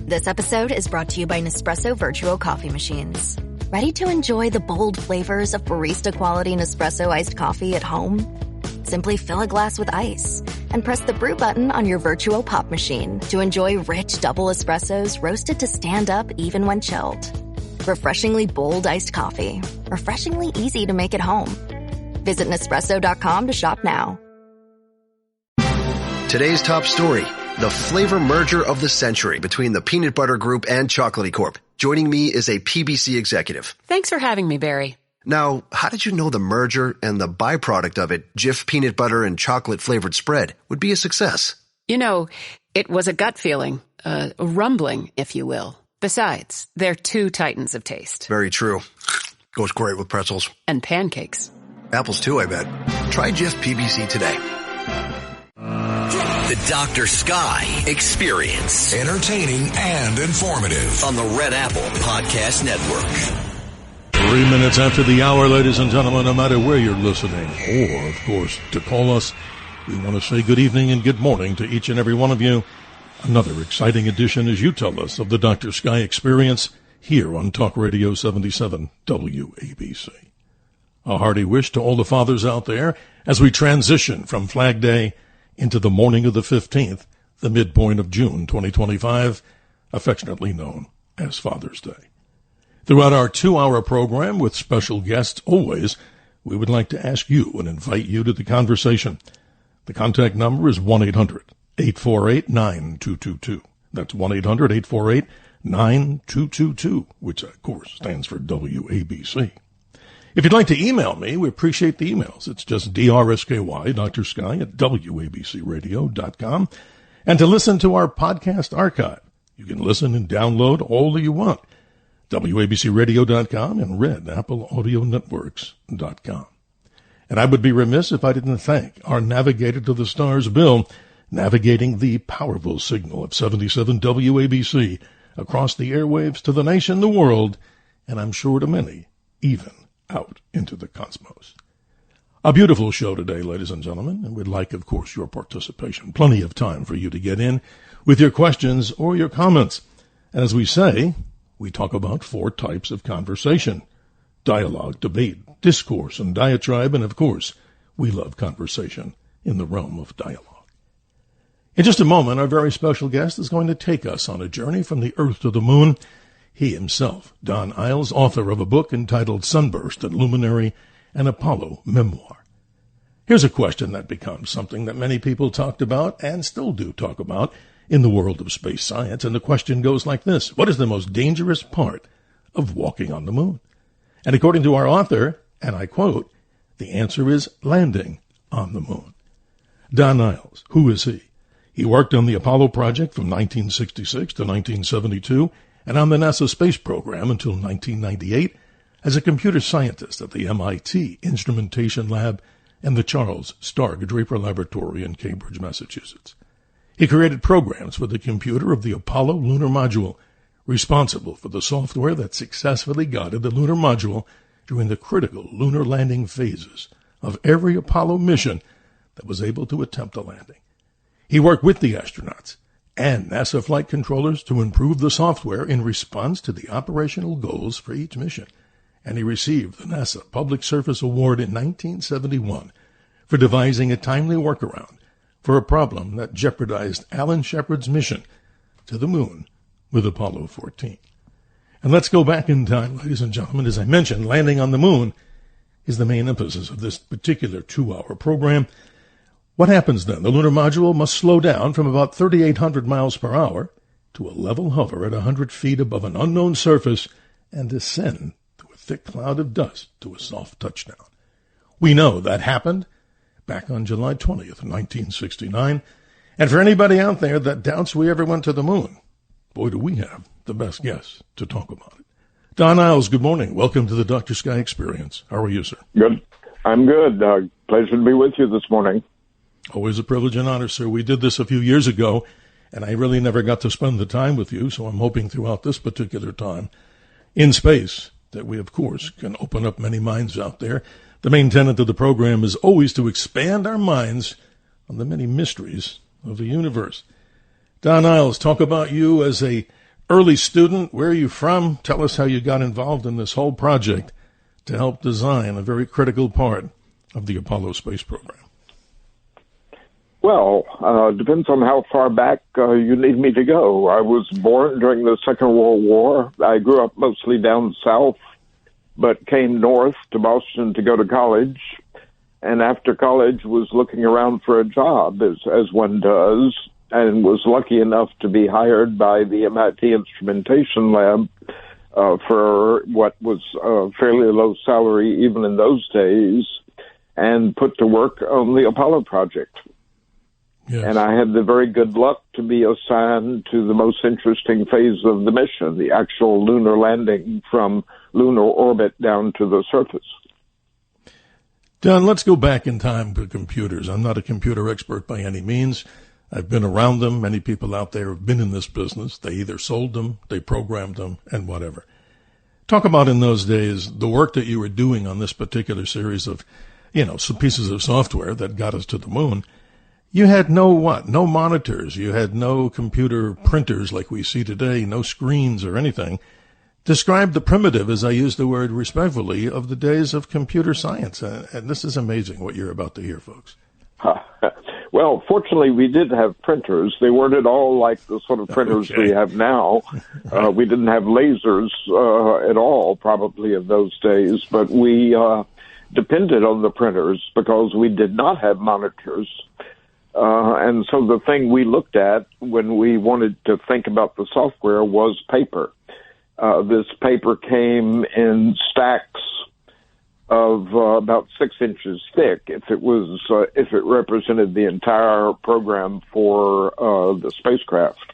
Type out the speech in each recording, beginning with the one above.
This episode is brought to you by Nespresso Virtual Coffee Machines. Ready to enjoy the bold flavors of barista-quality Nespresso iced coffee at home? Simply fill a glass with ice and press the brew button on your virtual pop machine to enjoy rich double espressos roasted to stand up even when chilled. Refreshingly bold iced coffee. Refreshingly easy to make at home. Visit Nespresso.com to shop now. Today's top story, the flavor merger of the century between the Peanut Butter Group and Chocolatey Corp. Joining me is a PBC executive. Thanks for having me, Barry. Now, how did you know the merger and the byproduct of it, Jif peanut butter and chocolate flavored spread, would be a success? You know, it was a gut feeling, a rumbling, if you will. Besides, they're two titans of taste. Very true. Goes great with pretzels. And pancakes. Apples too, I bet. Try Jif PBC today. The Dr. Sky Experience. Entertaining and informative. On the Red Apple Podcast Network. 3 minutes after the hour, ladies and gentlemen, no matter where you're listening, or, of course, to call us, we want to say good evening and good morning to each and every one of you. Another exciting edition, as you tell us, of the Dr. Sky Experience here on Talk Radio 77 WABC. A hearty wish to all the fathers out there as we transition from Flag Day into the morning of the 15th, the midpoint of June 2025, affectionately known as Father's Day. Throughout our 2-hour program with special guests always, we would like to ask you and invite you to the conversation. The contact number is 1-800-848-9222. That's 1-800-848-9222, which of course stands for WABC. If you'd like to email me, we appreciate the emails. It's just DRSKY, Dr. Sky at WABCRadio.com. And to listen to our podcast archive, you can listen and download all that you want. WABCRadio.com and RedAppleAudioNetworks.com. And I would be remiss if I didn't thank our navigator to the stars, Bill, navigating the powerful signal of 77 WABC across the airwaves to the nation, the world, and I'm sure to many, even out into the cosmos. A beautiful show today, ladies and gentlemen, and we'd like, of course, your participation. Plenty of time for you to get in with your questions or your comments. And as we say, we talk about 4 types of conversation: dialogue, debate, discourse, and diatribe. And of course, we love conversation in the realm of dialogue. In just a moment, our very special guest is going to take us on a journey from the Earth to the Moon. He himself, Don Eyles, author of a book entitled Sunburst and Luminary, an Apollo Memoir. Here's a question that becomes something that many people talked about and still do talk about in the world of space science, and the question goes like this: what is the most dangerous part of walking on the moon? And according to our author, and I quote, the answer is landing on the moon. Don Eyles, who is he? He worked on the Apollo project from 1966 to 1972 and on the NASA space program until 1998 as a computer scientist at the MIT Instrumentation Lab and the Charles Stark Draper Laboratory in Cambridge, Massachusetts. He created programs for the computer of the Apollo lunar module, responsible for the software that successfully guided the lunar module during the critical lunar landing phases of every Apollo mission that was able to attempt a landing. He worked with the astronauts and NASA flight controllers to improve the software in response to the operational goals for each mission, and he received the NASA Public Service Award in 1971 for devising a timely workaround for a problem that jeopardized Alan Shepard's mission to the moon with Apollo 14. And let's go back in time, ladies and gentlemen. As I mentioned, landing on the moon is the main emphasis of this particular 2-hour program. What happens then? The lunar module must slow down from about 3,800 miles per hour to a level hover at 100 feet above an unknown surface and descend through a thick cloud of dust to a soft touchdown. We know that happened back on July 20th, 1969. And for anybody out there that doubts we ever went to the moon, boy, do we have the best guests to talk about it. Don Eyles, good morning. Welcome to the Dr. Sky Experience. How are you, sir? Good. I'm good. Pleasure to be with you this morning. Always a privilege and honor, sir. We did this a few years ago, and I really never got to spend the time with you, so I'm hoping throughout this particular time in space that we, of course, can open up many minds out there. The main tenet of the program is always to expand our minds on the many mysteries of the universe. Don Eyles, talk about you as a early student. Where are you from? Tell us how you got involved in this whole project to help design a very critical part of the Apollo space program. Well, depends on how far back you need me to go. I was born during the Second World War. I grew up mostly down south, but came north to Boston to go to college. And after college was looking around for a job, as one does, and was lucky enough to be hired by the MIT Instrumentation Lab for what was a fairly low salary even in those days, and put to work on the Apollo project. Yes. And I had the very good luck to be assigned to the most interesting phase of the mission, the actual lunar landing from lunar orbit down to the surface. Don, let's go back in time to computers. I'm not a computer expert by any means. I've been around them. Many people out there have been in this business. They either sold them, they programmed them, and whatever. Talk about in those days the work that you were doing on this particular series of, some pieces of software that got us to the moon. You had no monitors. You had no computer printers like we see today, no screens or anything. Describe the primitive, as I use the word respectfully, of the days of computer science. And this is amazing what you're about to hear, folks. Well, fortunately, we did have printers. They weren't at all like the sort of printers we have now. We didn't have lasers at all, probably, in those days. But we depended on the printers because we did not have monitors. And so the thing we looked at when we wanted to think about the software was paper. This paper came in stacks of about 6 inches thick if it represented the entire program for the spacecraft.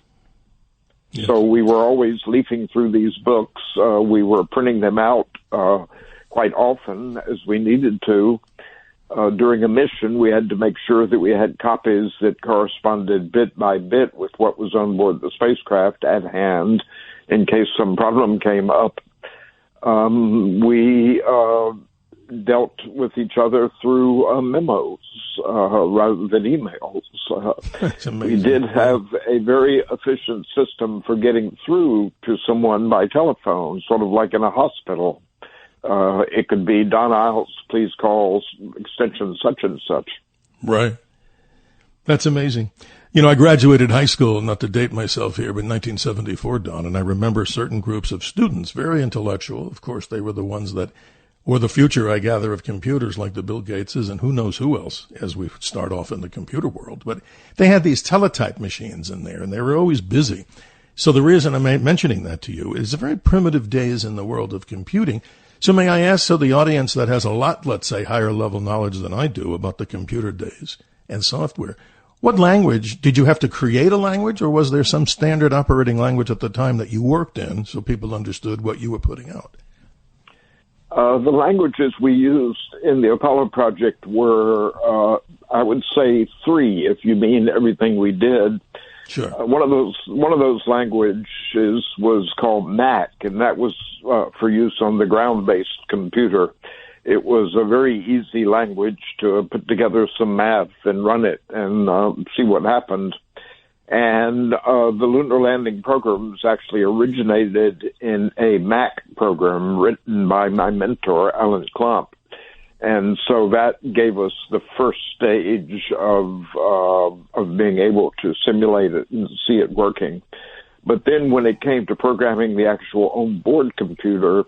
Yes. So we were always leafing through these books. We were printing them out quite often as we needed to. During a mission, we had to make sure that we had copies that corresponded bit by bit with what was on board the spacecraft at hand in case some problem came up. We dealt with each other through memos rather than emails. That's amazing. We did have a very efficient system for getting through to someone by telephone, sort of like in a hospital. It could be Don Eyles, please call extension such and such. Right. That's amazing. I graduated high school, not to date myself here, but in 1974, Don, and I remember certain groups of students, very intellectual. Of course, they were the ones that were the future, I gather, of computers, like the Bill Gateses and who knows who else as we start off in the computer world. But they had these teletype machines in there, and they were always busy. So the reason I'm mentioning that to you is the very primitive days in the world of computing. So may I ask, so the audience that has a lot, let's say, higher level knowledge than I do about the computer days and software, what language, did you have to create a language, or was there some standard operating language at the time that you worked in so people understood what you were putting out? The languages we used in the Apollo project were, I would say, 3, if you mean everything we did. Sure. One of those languages was called Mac, and that was for use on the ground-based computer. It was a very easy language to put together some math and run it and see what happened. And the lunar landing programs actually originated in a Mac program written by my mentor, Alan Klump. And so that gave us the first stage of being able to simulate it and see it working. But then when it came to programming the actual onboard computer,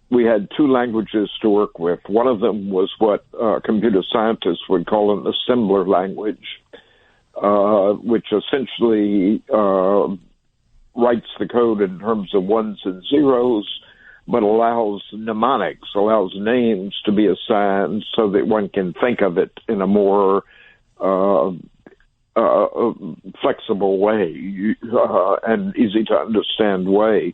we had 2 languages to work with. One of them was what computer scientists would call an assembler language, which essentially writes the code in terms of ones and zeros, but allows mnemonics, allows names to be assigned so that one can think of it in a more flexible way and easy to understand way.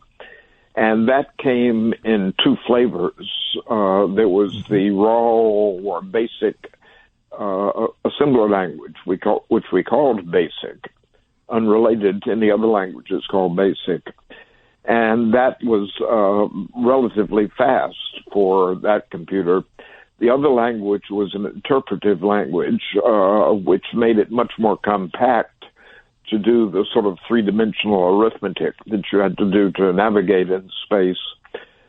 And that came in 2 flavors. There was the raw or basic assembler language, which we called BASIC, unrelated to any other languages called BASIC. And that was relatively fast for that computer. The other language was an interpretive language, which made it much more compact to do the sort of three-dimensional arithmetic that you had to do to navigate in space,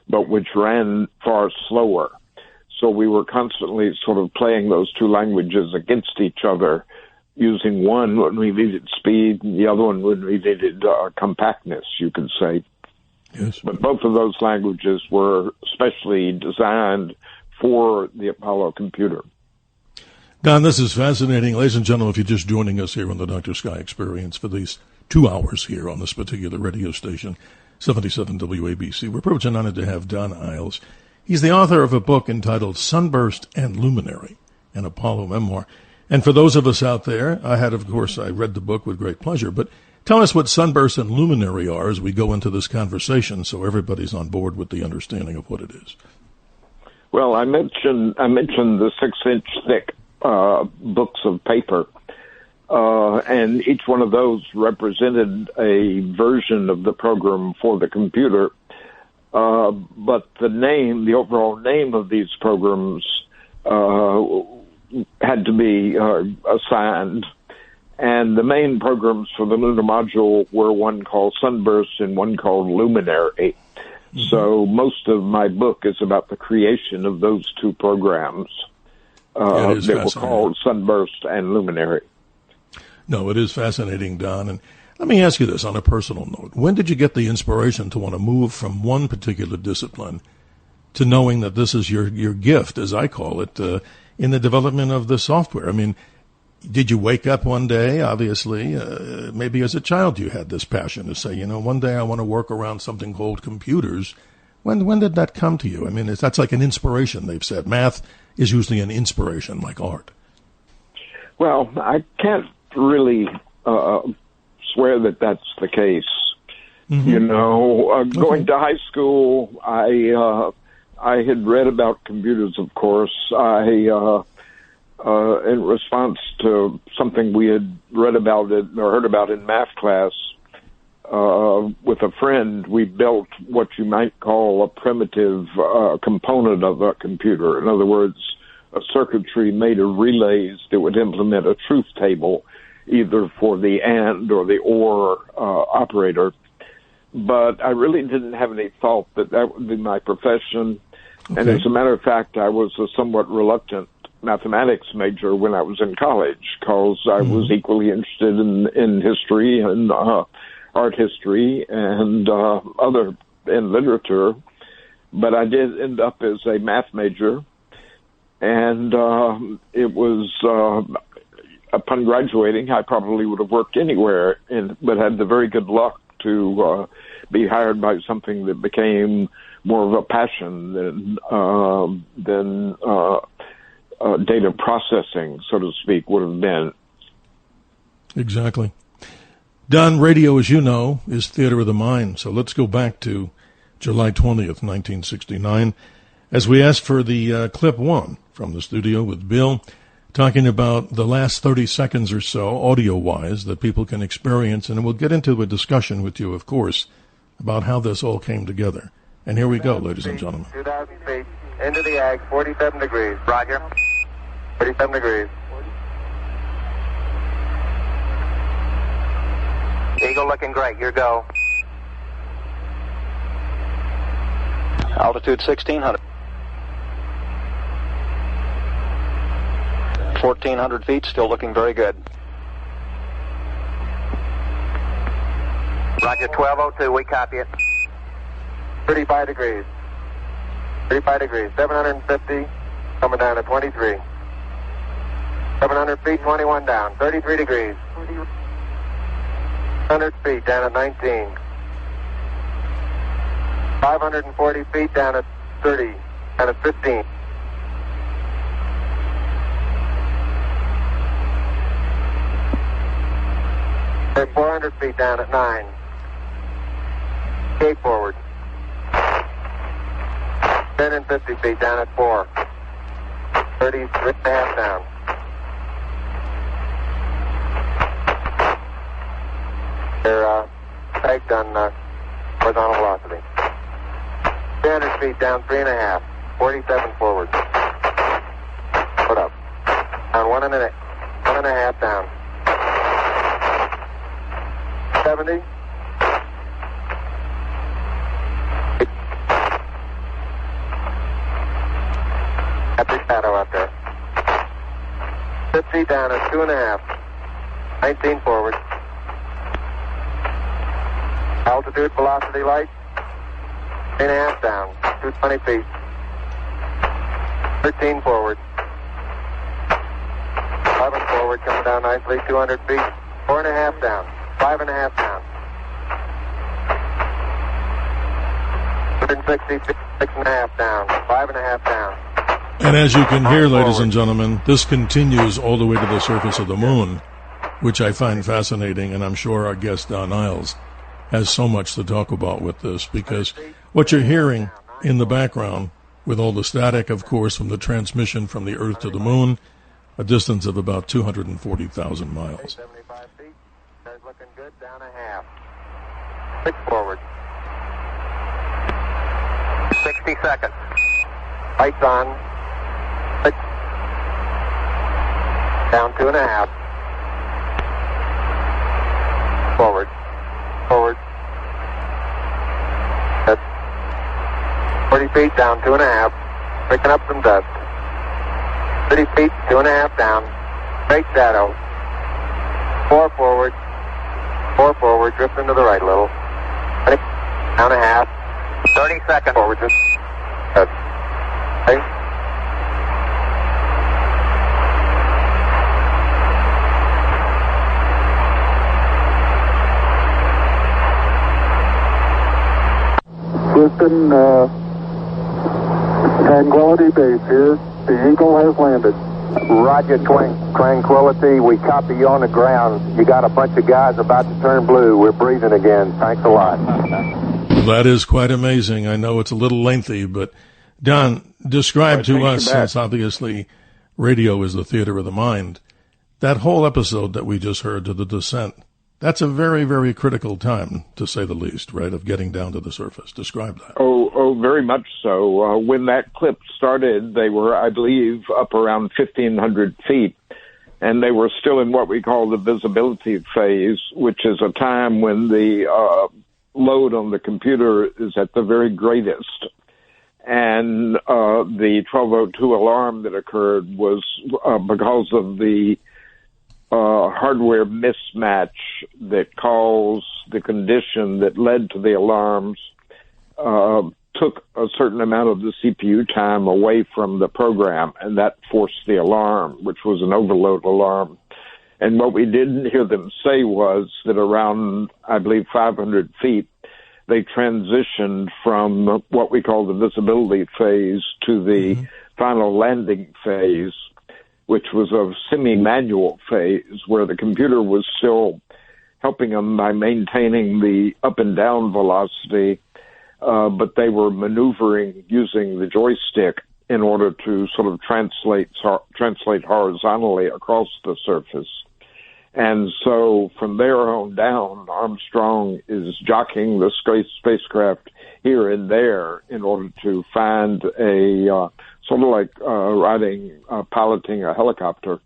but which ran far slower. So we were constantly sort of playing those two languages against each other, using one when we needed speed and the other one when we needed compactness, you could say. Yes. But both of those languages were specially designed for the Apollo computer. Don, this is fascinating. Ladies and gentlemen, if you're just joining us here on the Dr. Sky Experience for these 2 hours here on this particular radio station, 77 WABC, we're privileged and honored to have Don Eyles. He's the author of a book entitled Sunburst and Luminary, an Apollo memoir. And for those of us out there, I read the book with great pleasure, but tell us what sunburst and luminary are as we go into this conversation so everybody's on board with the understanding of what it is. Well, I mentioned the 6-inch thick books of paper, and each one of those represented a version of the program for the computer. But the overall name of these programs had to be assigned. And the main programs for the lunar module were one called Sunburst and one called Luminary. Mm-hmm. So most of my book is about the creation of those two programs that were called Sunburst and Luminary. No, it is fascinating, Don. And let me ask you this on a personal note. When did you get the inspiration to want to move from one particular discipline to knowing that this is your gift, as I call it, in the development of the software? I mean, did you wake up one day, obviously, maybe as a child you had this passion to say, one day I want to work around something called computers. When did that come to you? I mean, that's like an inspiration, they've said. Math is usually an inspiration, like art. Well, I can't really swear that that's the case. Mm-hmm. Going to high school, I had read about computers, of course. In response to something we had read about or heard about in math class, with a friend, we built what you might call a primitive component of a computer. In other words, a circuitry made of relays that would implement a truth table, either for the and or the or operator. But I really didn't have any thought that would be my profession. Okay. And as a matter of fact, I was a somewhat reluctant mathematics major when I was in college because I was equally interested in history and art history and in literature. But I did end up as a math major, and it was upon graduating, I probably would have worked anywhere, but had the very good luck to be hired by something that became more of a passion than data processing, so to speak, would have been. Exactly. Don, radio, as you know, is theater of the mind. So let's go back to July 20th, 1969, as we ask for the clip one from the studio with Bill, talking about the last 30 seconds or so, audio-wise, that people can experience. And we'll get into a discussion with you, of course, about how this all came together. And here we go, ladies and gentlemen. 2,000 feet, into the ag, 47 degrees. Roger. 47 degrees. Eagle looking great. Your go. Altitude 1,600. 1,400 feet, still looking very good. Roger, 1202, we copy it. 35 degrees. 35 degrees. 750, coming down to 23. 700 feet, 21 down. 33 degrees. 100 feet, down at 19. 540 feet, down at 30. Down at 15. At 400 feet, down at 9. Gate forward. 10 and 50 feet, down at 4. 33 and a half down. They're pegged on horizontal velocity. 300 feet down, 3.5. 47 forward. Put up. Down 1.5 down. 70. Happy shadow out there. 50 down at 2.5. 19 forward. Altitude, velocity light. 3.5 down. 220 feet. 13 forward. 11 forward, coming down nicely. 200 feet. 4.5 down. 5.5 down. 160 feet. 6.5 down. 5.5 down. And as you can hear, ladies and gentlemen, this continues all the way to the surface of the moon, which I find fascinating, and I'm sure our guest Don Eyles has so much to talk about with this, because what you're hearing in the background, with all the static, of course, from the transmission from the Earth to the moon, a distance of about 240,000 miles. 75 feet. That's looking good. Down a half. 6 forward. 60 seconds. Lights on. 6. Down 2.5. Forward. Forward. That's 40 feet down 2.5. Picking up some dust. 30 feet, 2.5 down. Great shadow. 4 forward. 4 forward. Drifting to the right a little. 20, down a half. 30 seconds. Forward. Just. Okay. Houston, Tranquility Base here. The Eagle has landed. Roger, Tranquility. We copy you on the ground. You got a bunch of guys about to turn blue. We're breathing again. Thanks a lot. That is quite amazing. I know it's a little lengthy, but Don, describe to us, since obviously radio is the theater of the mind, that whole episode that we just heard to the descent. That's a very, very critical time, to say the least, right, of getting down to the surface. Describe that. Oh, very much so. When that clip started, they were, I believe, up around 1,500 feet, and they were still in what we call the visibility phase, which is a time when the load on the computer is at the very greatest. And the 1202 alarm that occurred was because of the hardware mismatch that caused the condition that led to the alarms, took a certain amount of the CPU time away from the program, and that forced the alarm, which was an overload alarm. And what we didn't hear them say was that around, I believe, 500 feet, they transitioned from what we call the visibility phase to the final landing phase, which was a semi-manual phase where the computer was still helping them by maintaining the up and down velocity, but they were maneuvering using the joystick in order to sort of translate horizontally across the surface. And so from there on down, Armstrong is jockeying the spacecraft here and there in order to find a sort of like piloting a helicopter,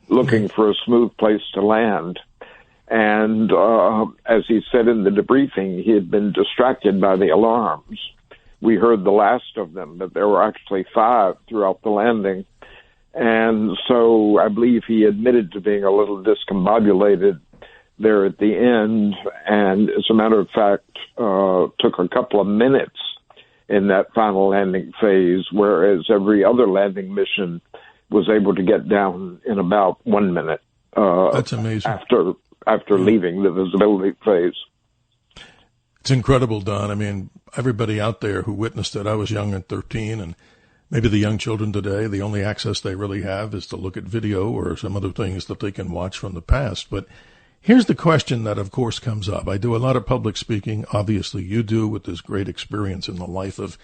looking for a smooth place to land. And as he said in the debriefing, he had been distracted by the alarms. We heard the last of them, but there were actually 5 throughout the landing. And so I believe he admitted to being a little discombobulated there at the end. And as a matter of fact, took a couple of minutes in that final landing phase, whereas every other landing mission was able to get down in about 1 minute. That's amazing. After leaving the visibility phase. It's incredible, Don. I mean, everybody out there who witnessed it, I was young at 13, and maybe the young children today, the only access they really have is to look at video or some other things that they can watch from the past. But here's the question that, of course, comes up. I do a lot of public speaking. Obviously, you do, with this great experience in the life of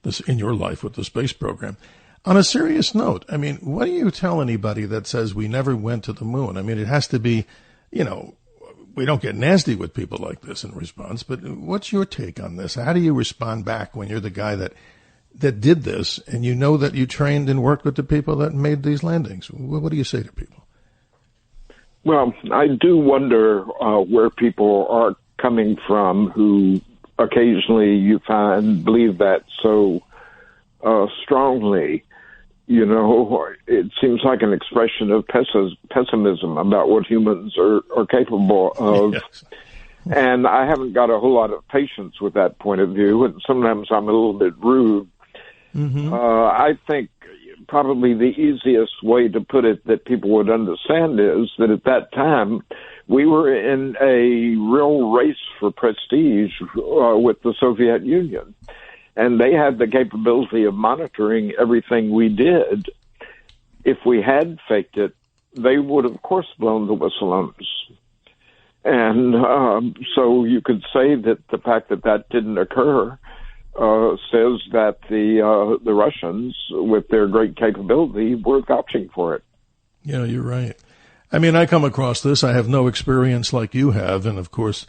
this, in your life with the space program. On a serious note, I mean, what do you tell anybody that says we never went to the moon? I mean, it has to be, you know, we don't get nasty with people like this in response, but what's your take on this? How do you respond back when you're the guy that did this, and you know that you trained and worked with the people that made these landings? What do you say to people? Well, I do wonder where people are coming from who occasionally you find believe that so strongly. You know, it seems like an expression of pessimism about what humans are capable of. Yes. And I haven't got a whole lot of patience with that point of view, and sometimes I'm a little bit rude. Mm-hmm. I think probably the easiest way to put it that people would understand is that at that time we were in a real race for prestige with the Soviet Union. And they had the capability of monitoring everything we did. If we had faked it, they would, of course, blown the whistle on us. And so you could say that the fact that that didn't occur says that the Russians, with their great capability, were vouching for it. Yeah, you're right. I mean, I come across this. I have no experience like you have. And, of course,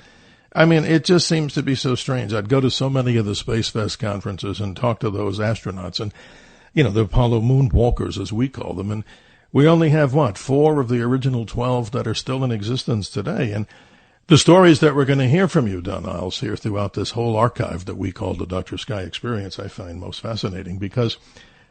I mean, it just seems to be so strange. I'd go to so many of the Space Fest conferences and talk to those astronauts and, you know, the Apollo moonwalkers, as we call them. And we only have, 4 of the original 12 that are still in existence today. And the stories that we're going to hear from you, Don Eyles, here throughout this whole archive that we call the Dr. Sky Experience, I find most fascinating because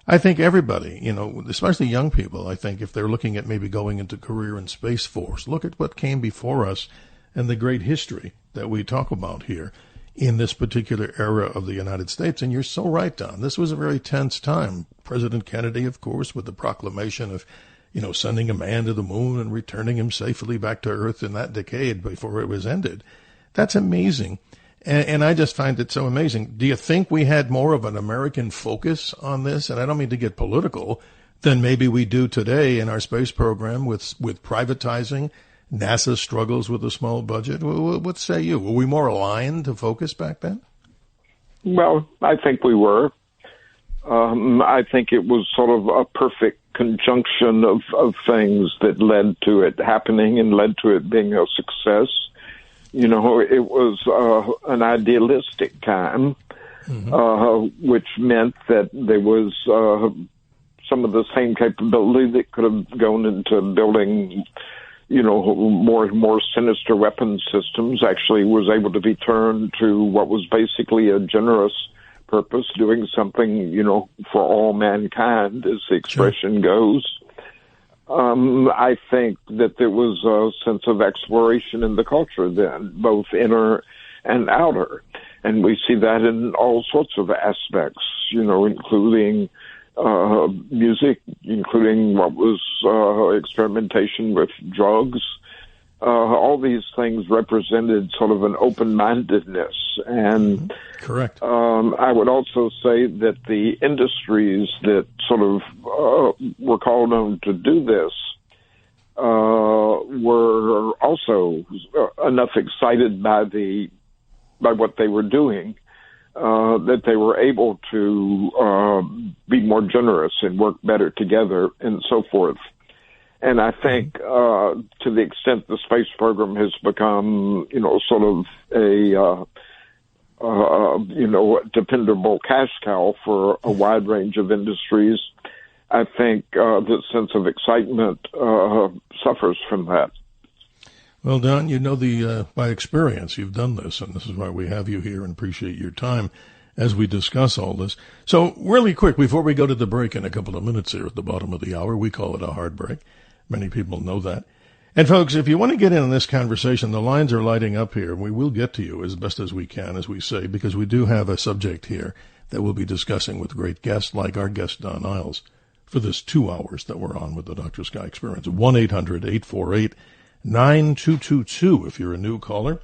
I think everybody, you know, especially young people, I think if they're looking at maybe going into career in Space Force, look at what came before us and the great history that we talk about here in this particular era of the United States. And you're so right, Don. This was a very tense time. President Kennedy, of course, with the proclamation of, you know, sending a man to the moon and returning him safely back to Earth in that decade before it was ended. That's amazing. And I just find it so amazing. Do you think we had more of an American focus on this? And I don't mean to get political, than maybe we do today in our space program with privatizing. NASA struggles with a small budget. What say you? Were we more aligned to focus back then? Well, I think we were. I think it was sort of a perfect conjunction of things that led to it happening and led to it being a success. You know, it was an idealistic time, which meant that there was some of the same capability that could have gone into building, you know, more and more sinister weapons systems actually was able to be turned to what was basically a generous purpose, doing something, you know, for all mankind, as the expression goes. I think that there was a sense of exploration in the culture then, both inner and outer. And we see that in all sorts of aspects, you know, including music, including what was experimentation with drugs. All these things represented sort of an open-mindedness. And correct. I would also say that the industries that sort of were called on to do this were also enough excited by what they were doing that they were able to be more generous and work better together and so forth. And I think to the extent the space program has become, you know, sort of a, you know, dependable cash cow for a wide range of industries, I think the sense of excitement suffers from that. Well, Don, you know, by experience, you've done this, and this is why we have you here and appreciate your time as we discuss all this. So really quick, before we go to the break in a couple of minutes here at the bottom of the hour, we call it a hard break. Many people know that. And folks, if you want to get in on this conversation, the lines are lighting up here. We will get to you as best as we can, as we say, because we do have a subject here that we'll be discussing with great guests like our guest Don Eyles for this 2 hours that we're on with the Dr. Sky Experience. 1-800-848-9222 if you're a new caller,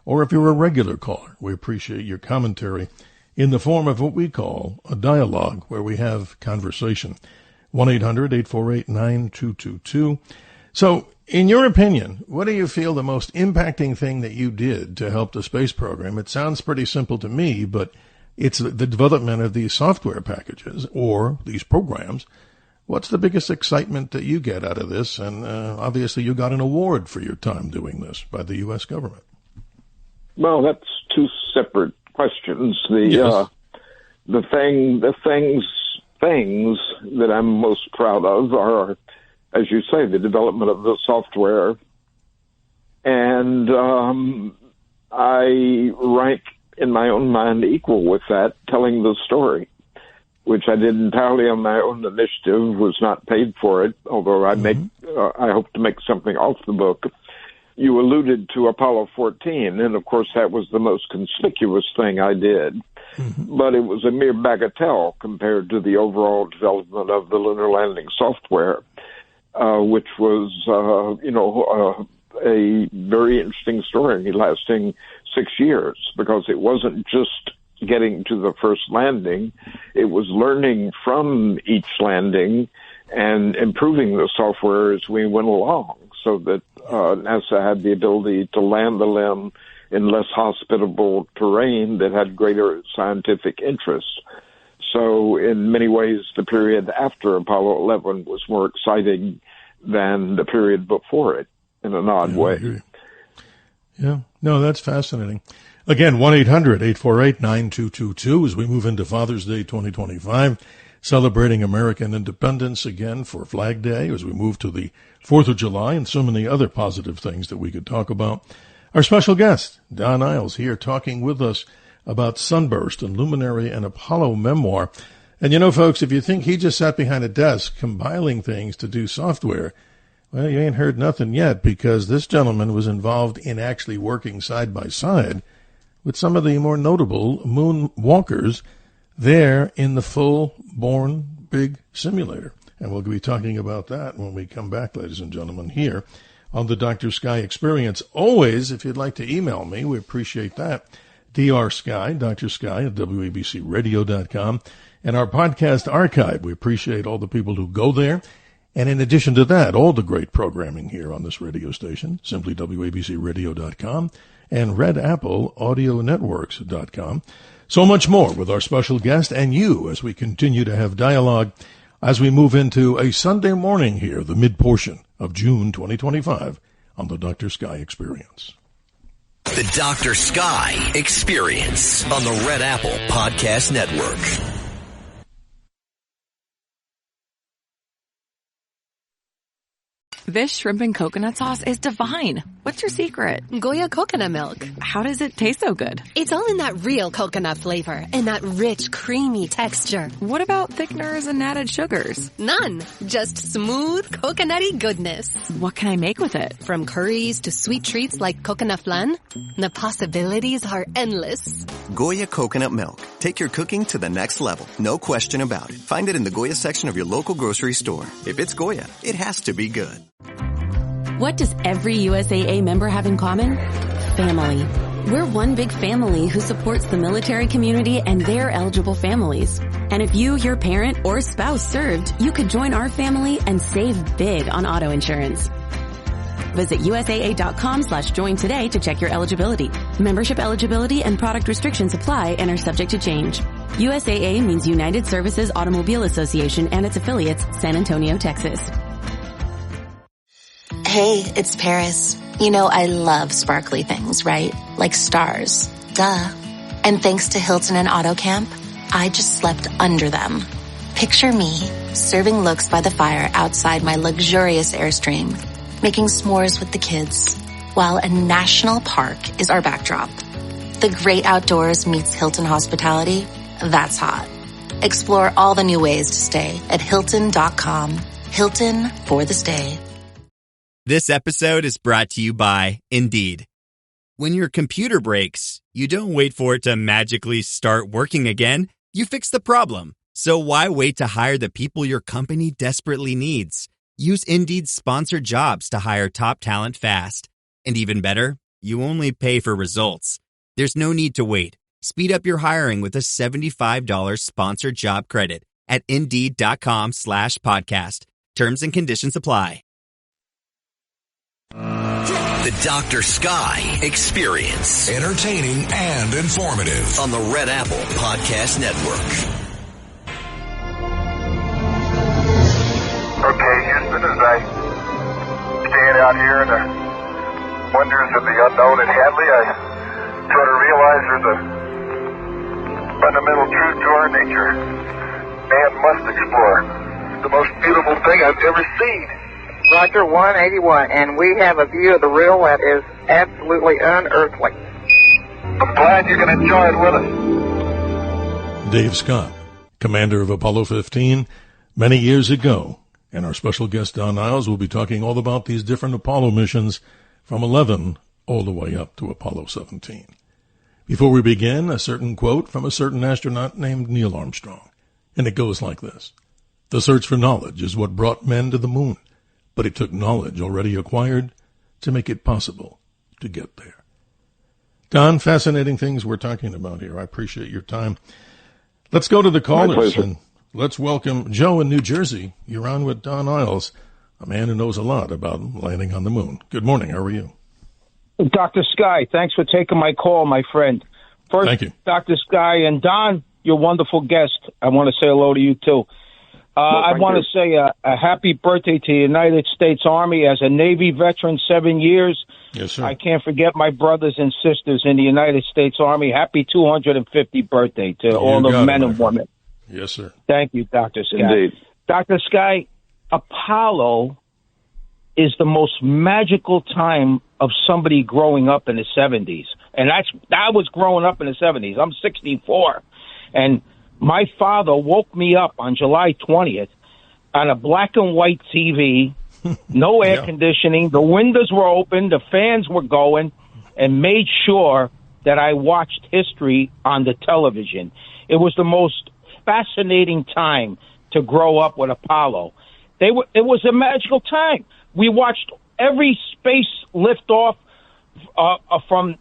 or if you're a regular caller. We appreciate your commentary in the form of what we call a dialogue, where we have conversation. 1-800-848-9222. So, in your opinion, what do you feel the most impacting thing that you did to help the space program? It sounds pretty simple to me, but it's the development of these software packages or these programs. What's the biggest excitement that you get out of this? And obviously you got an award for your time doing this by the U.S. government. Well, that's two separate questions. The things that I'm most proud of are, as you say, the development of the software And I rank in my own mind equal with that, telling the story, which I did entirely on my own initiative, was not paid for it, although I I hope to make something off the book. You alluded to Apollo 14, and of course that was the most conspicuous thing I did. But it was a mere bagatelle compared to the overall development of the lunar landing software, which was, a very interesting story lasting 6 years, because it wasn't just getting to the first landing. It was learning from each landing and improving the software as we went along, so that NASA had the ability to land the LEM in less hospitable terrain that had greater scientific interest. So in many ways, the period after Apollo 11 was more exciting than the period before it, in an odd way. Yeah, no, that's fascinating. Again, 1-800-848-9222 as we move into Father's Day 2025, celebrating American independence again for Flag Day, as we move to the 4th of July and so many other positive things that we could talk about. Our special guest, Don Eyles, here talking with us about Sunburst and Luminary and Apollo memoir. And you know, folks, if you think he just sat behind a desk compiling things to do software, well, you ain't heard nothing yet, because this gentleman was involved in actually working side by side with some of the more notable moonwalkers there in the full-born big simulator. And we'll be talking about that when we come back, ladies and gentlemen, here on the Dr. Sky Experience. Always, if you'd like to email me, we appreciate that. DrSky, Dr. Sky at WABCRadio.com. And our podcast archive, we appreciate all the people who go there. And in addition to that, all the great programming here on this radio station, simply WABCRadio.com and RedAppleAudioNetworks.com. So much more with our special guest and you as we continue to have dialogue as we move into a Sunday morning here, the mid-portion of June 2025 on the Dr. Sky Experience. The Dr. Sky Experience on the Red Apple Podcast Network. This shrimp and coconut sauce is divine. What's your secret? Goya coconut milk. How does it taste so good? It's all in that real coconut flavor and that rich, creamy texture. What about thickeners and added sugars? None. Just smooth, coconutty goodness. What can I make with it? From curries to sweet treats like coconut flan, the possibilities are endless. Goya coconut milk. Take your cooking to the next level. No question about it. Find it in the Goya section of your local grocery store. If it's Goya, it has to be good. What does every USAA member have in common? Family. We're one big family who supports the military community and their eligible families. And if you, your parent, or spouse served, you could join our family and save big on auto insurance. Visit USAA.com/join today to check your eligibility. Membership eligibility and product restrictions apply and are subject to change. USAA means United Services Automobile Association and its affiliates, San Antonio, Texas. Hey, it's Paris. You know I love sparkly things, right? Like stars. Duh. And thanks to Hilton and AutoCamp, I just slept under them. Picture me, serving looks by the fire outside my luxurious Airstream, making s'mores with the kids, while a national park is our backdrop. The great outdoors meets Hilton hospitality. That's hot. Explore all the new ways to stay at Hilton.com. Hilton for the stay. This episode is brought to you by Indeed. When your computer breaks, you don't wait for it to magically start working again. You fix the problem. So why wait to hire the people your company desperately needs? Use Indeed's sponsored jobs to hire top talent fast. And even better, you only pay for results. There's no need to wait. Speed up your hiring with a $75 sponsored job credit at Indeed.com/podcast. Terms and conditions apply. The Dr. Sky Experience. Entertaining and informative. On the Red Apple Podcast Network. Okay, Houston, as I stand out here in the wonders of the unknown at Hadley, I try to realize there's a fundamental truth to our nature. Man must explore. The most beautiful thing I've ever seen. Roger, 181, and we have a view of the rill that is absolutely unearthly. I'm glad you can enjoy it with us. Dave Scott, commander of Apollo 15, many years ago. And our special guest, Don Eyles, will be talking all about these different Apollo missions from 11 all the way up to Apollo 17. Before we begin, a certain quote from a certain astronaut named Neil Armstrong. And it goes like this. The search for knowledge is what brought men to the moon, but it took knowledge already acquired to make it possible to get there. Don, fascinating things we're talking about here. I appreciate your time. Let's go to the callers and let's welcome Joe in New Jersey. You're on with Don Eyles, a man who knows a lot about landing on the moon. Good morning. How are you? Dr. Sky, thanks for taking my call, my friend. First, thank you. Dr. Sky and Don, you're a wonderful guest. I want to say hello to you, too. I want to say a happy birthday to the United States Army. As a Navy veteran, 7 years. Yes, sir. I can't forget my brothers and sisters in the United States Army. Happy 250th birthday to all the men and women. Yes, sir. Thank you, Dr. Sky. Indeed. Dr. Sky, Apollo is the most magical time of somebody growing up in the 70s. And I was growing up in the 70s. I'm 64. And my father woke me up on July 20th on a black and white TV, no air conditioning. The windows were open, the fans were going, and made sure that I watched history on the television. It was the most fascinating time to grow up with Apollo. It was a magical time. We watched every space lift off from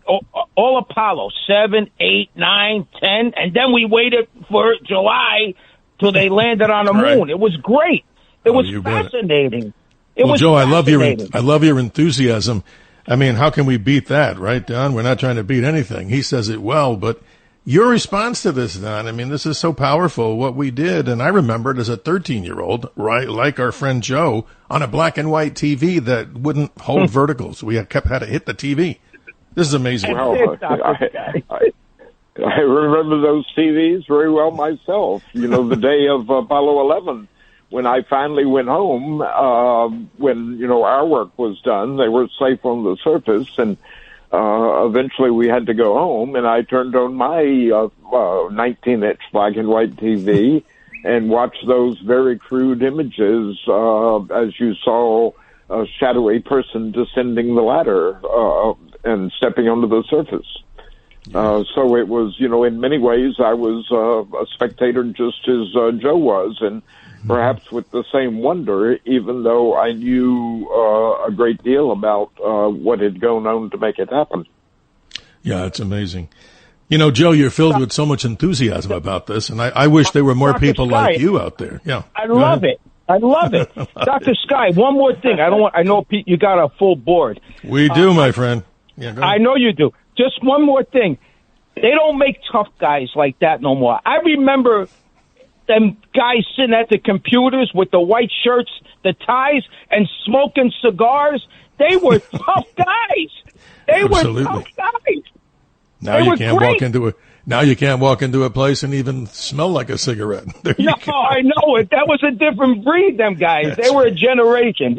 all Apollo, 7, 8, 9, 10, and then we waited for July till they landed on the moon. It was great. It was fascinating. Well, Joe, I love your enthusiasm. I mean, how can we beat that, right, Don? We're not trying to beat anything. He says it well, but your response to this, Don, I mean, this is so powerful, what we did. And I remember it as a 13-year-old, right, like our friend Joe, on a black and white TV that wouldn't hold vertical. So we had to hit the TV. This is amazing. Well, I remember those TVs very well myself. You know, the day of Apollo 11, when I finally went home, when, our work was done, they were safe on the surface, and eventually we had to go home, and I turned on my 19-inch black and white TV and watched those very crude images as you saw a shadowy person descending the ladder and stepping onto the surface. So it was, in many ways I was a spectator just as Joe was, and perhaps with the same wonder, even though I knew a great deal about what had gone on to make it happen. Yeah, it's amazing. Joe, you're filled with so much enthusiasm about this, and I wish there were more people like you out there. Yeah, I love it. I love it. Dr. Sky, one more thing. I know, Pete, you got a full board. We do, my friend. Yeah, I know you do. Just one more thing. They don't make tough guys like that no more. I remember them guys sitting at the computers with the white shirts, the ties, and smoking cigars. They were tough guys. They were tough guys. Now you can't walk into a place and even smell like a cigarette. I know it. That was a different breed, them guys. They were a generation.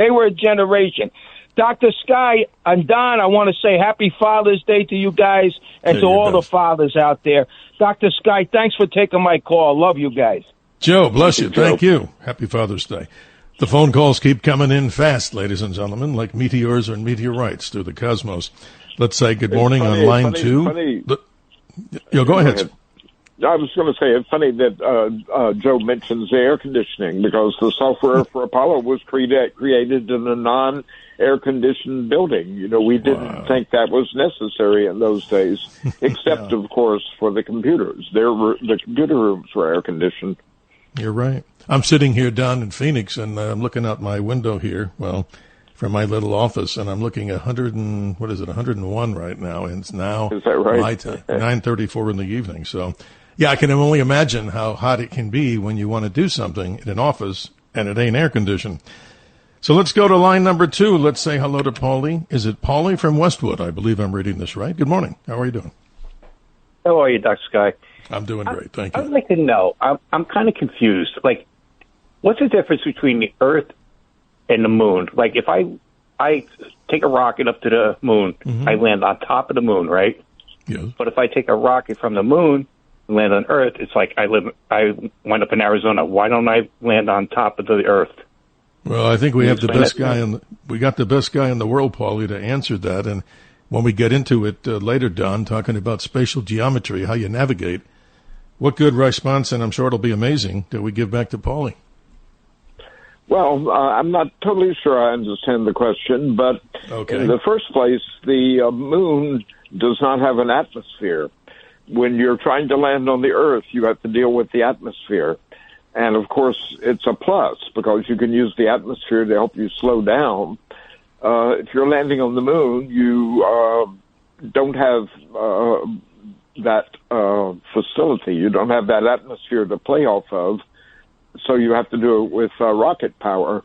Dr. Sky and Don, I want to say happy Father's Day to you guys and to all the fathers out there. Dr. Sky, thanks for taking my call. Love you guys. Joe, bless you. Thank you. Happy Father's Day. The phone calls keep coming in fast, ladies and gentlemen, like meteors or meteorites through the cosmos. Let's say good morning on line 2. Go ahead. I was going to say it's funny that Joe mentions the air conditioning, because the software for Apollo was created in a non-air-conditioned building. We didn't think that was necessary in those days, except, of course, for the computers. The computer rooms were air-conditioned. You're right. I'm sitting here down in Phoenix, and I'm looking out my window here, from my little office, and I'm looking at 101 right now, and it's now Is that right? my time, 9:34 in the evening. So, yeah, I can only imagine how hot it can be when you want to do something in an office and it ain't air conditioned. So let's go to line number 2. Let's say hello to Paulie. Is it Paulie from Westwood? I believe I'm reading this right. Good morning. How are you doing? How are you, Dr. Sky? I'm doing great. Thank you. I'd like to know, I'm kind of confused. Like, what's the difference between the Earth and the moon. Like if I take a rocket up to the moon, I land on top of the moon, right? Yes. But if I take a rocket from the moon and land on Earth, it's like I wind up in Arizona. Why don't I land on top of the Earth? Well, I think we have the best guy we got the best guy in the world, Paulie, to answer that. And when we get into it later, Don, talking about spatial geometry, how you navigate, what good response, and I'm sure it'll be amazing, that we give back to Paulie. Well, I'm not totally sure I understand the question, but in the first place, the moon does not have an atmosphere. When you're trying to land on the Earth, you have to deal with the atmosphere. And, of course, it's a plus because you can use the atmosphere to help you slow down. If you're landing on the moon, you don't have that facility. You don't have that atmosphere to play off of, so you have to do it with rocket power.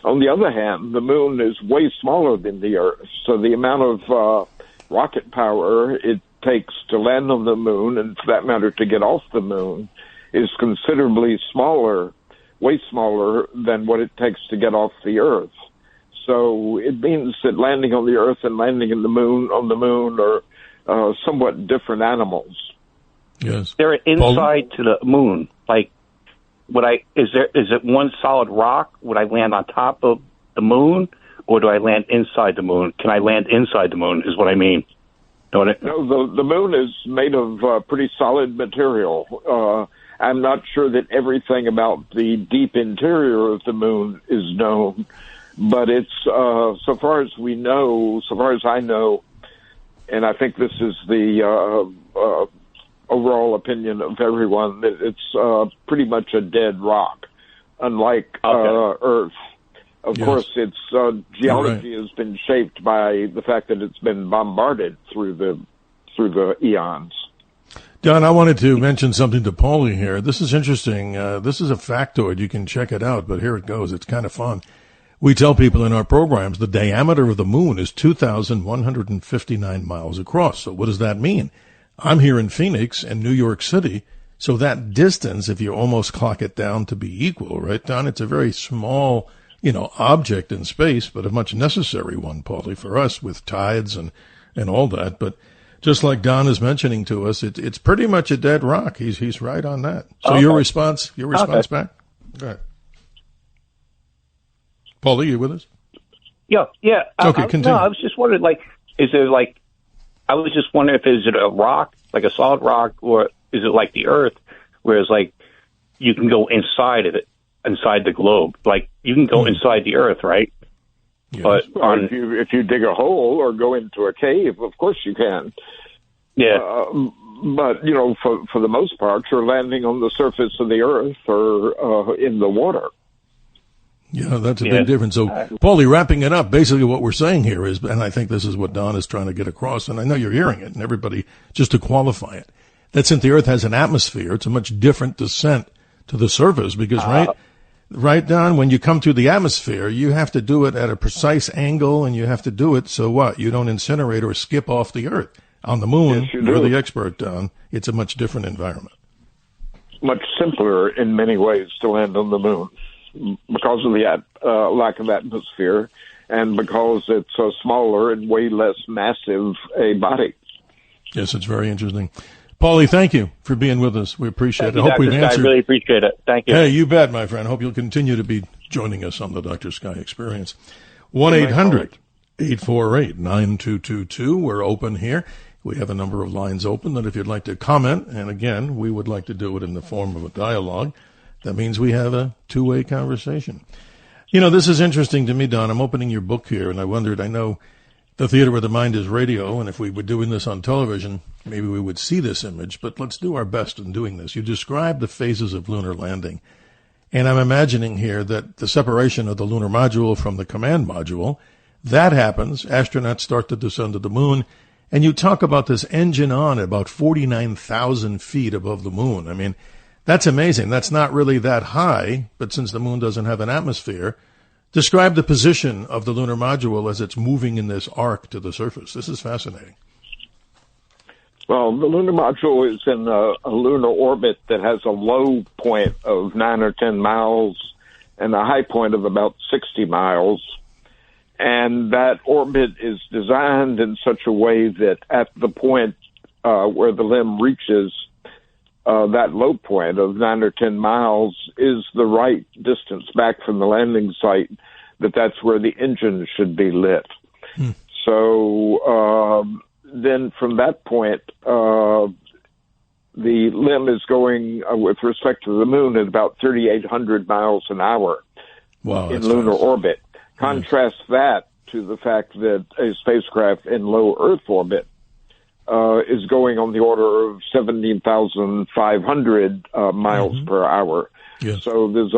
On the other hand, the moon is way smaller than the Earth, so the amount of rocket power it takes to land on the moon, and for that matter to get off the moon, is considerably smaller, way smaller than what it takes to get off the Earth. So it means that landing on the Earth and landing on the moon are somewhat different animals. Yes. They're inside to the moon. Like, is it one solid rock? Would I land on top of the moon, or do I land inside the moon? Can I land inside the moon? Is what I mean. No, the moon is made of pretty solid material. I'm not sure that everything about the deep interior of the moon is known, but it's so far as we know, so far as I know, and I think this is the overall opinion of everyone, that it's pretty much a dead rock, unlike Earth. Of course, its geology has been shaped by the fact that it's been bombarded through the eons. Don, I wanted to mention something to Paulie here. This is interesting. This is a factoid. You can check it out, but here it goes. It's kind of fun. We tell people in our programs the diameter of the moon is 2,159 miles across. So what does that mean? I'm here in Phoenix and New York City. So that distance, if you almost clock it down to be equal, right, Don? It's a very small, object in space, but a much necessary one, Paulie, for us with tides and all that. But just like Don is mentioning to us, it's pretty much a dead rock. He's right on that. So your response back? Go ahead. Paulie, you with us? Yeah. Okay, continue. No, I was just wondering, I was just wondering is it a rock, like a solid rock, or is it like the Earth, whereas you can go inside of it, inside the globe, like you can go inside the Earth, right? Yes. But if you dig a hole or go into a cave, of course you can. Yeah. But for the most part, you're landing on the surface of the Earth or in the water. Yeah, that's a big difference. So, Paulie, wrapping it up, basically what we're saying here is, and I think this is what Don is trying to get across, and I know you're hearing it, and everybody, just to qualify it, that since the Earth has an atmosphere, it's a much different descent to the surface because, right, Don, when you come through the atmosphere, you have to do it at a precise angle, and you have to do it so what? You don't incinerate or skip off the Earth. On the moon, you're the expert, Don. It's a much different environment. Much simpler in many ways to land on the moon because of the lack of atmosphere and because it's a smaller and way less massive a body. Yes, it's very interesting. Paulie, thank you for being with us. We appreciate it. I hope we've answered. I really appreciate it. Thank you. Hey, you bet, my friend. Hope you'll continue to be joining us on the Dr. Sky Experience. 1-800-848-9222. We're open here. We have a number of lines open that if you'd like to comment, and again, we would like to do it in the form of a dialogue. That means we have a two-way conversation. This is interesting to me, Don. I'm opening your book here, and I wondered, I know the Theater of the Mind is radio, and if we were doing this on television, maybe we would see this image, but let's do our best in doing this. You described the phases of lunar landing, and I'm imagining here that the separation of the lunar module from the command module, that happens, astronauts start to descend to the moon, and you talk about this engine on at about 49,000 feet above the moon. I mean, that's amazing. That's not really that high, but since the moon doesn't have an atmosphere, describe the position of the lunar module as it's moving in this arc to the surface. This is fascinating. Well, the lunar module is in a lunar orbit that has a low point of 9 or 10 miles and a high point of about 60 miles. And that orbit is designed in such a way that at the point where the limb reaches that low point of 9 or 10 miles is the right distance back from the landing site, that's where the engine should be lit. So then from that point, the limb is going, with respect to the moon, at about 3,800 miles an hour in lunar orbit. Contrast that to the fact that a spacecraft in low Earth orbit is going on the order of 17,500 miles per hour. Yes. So there's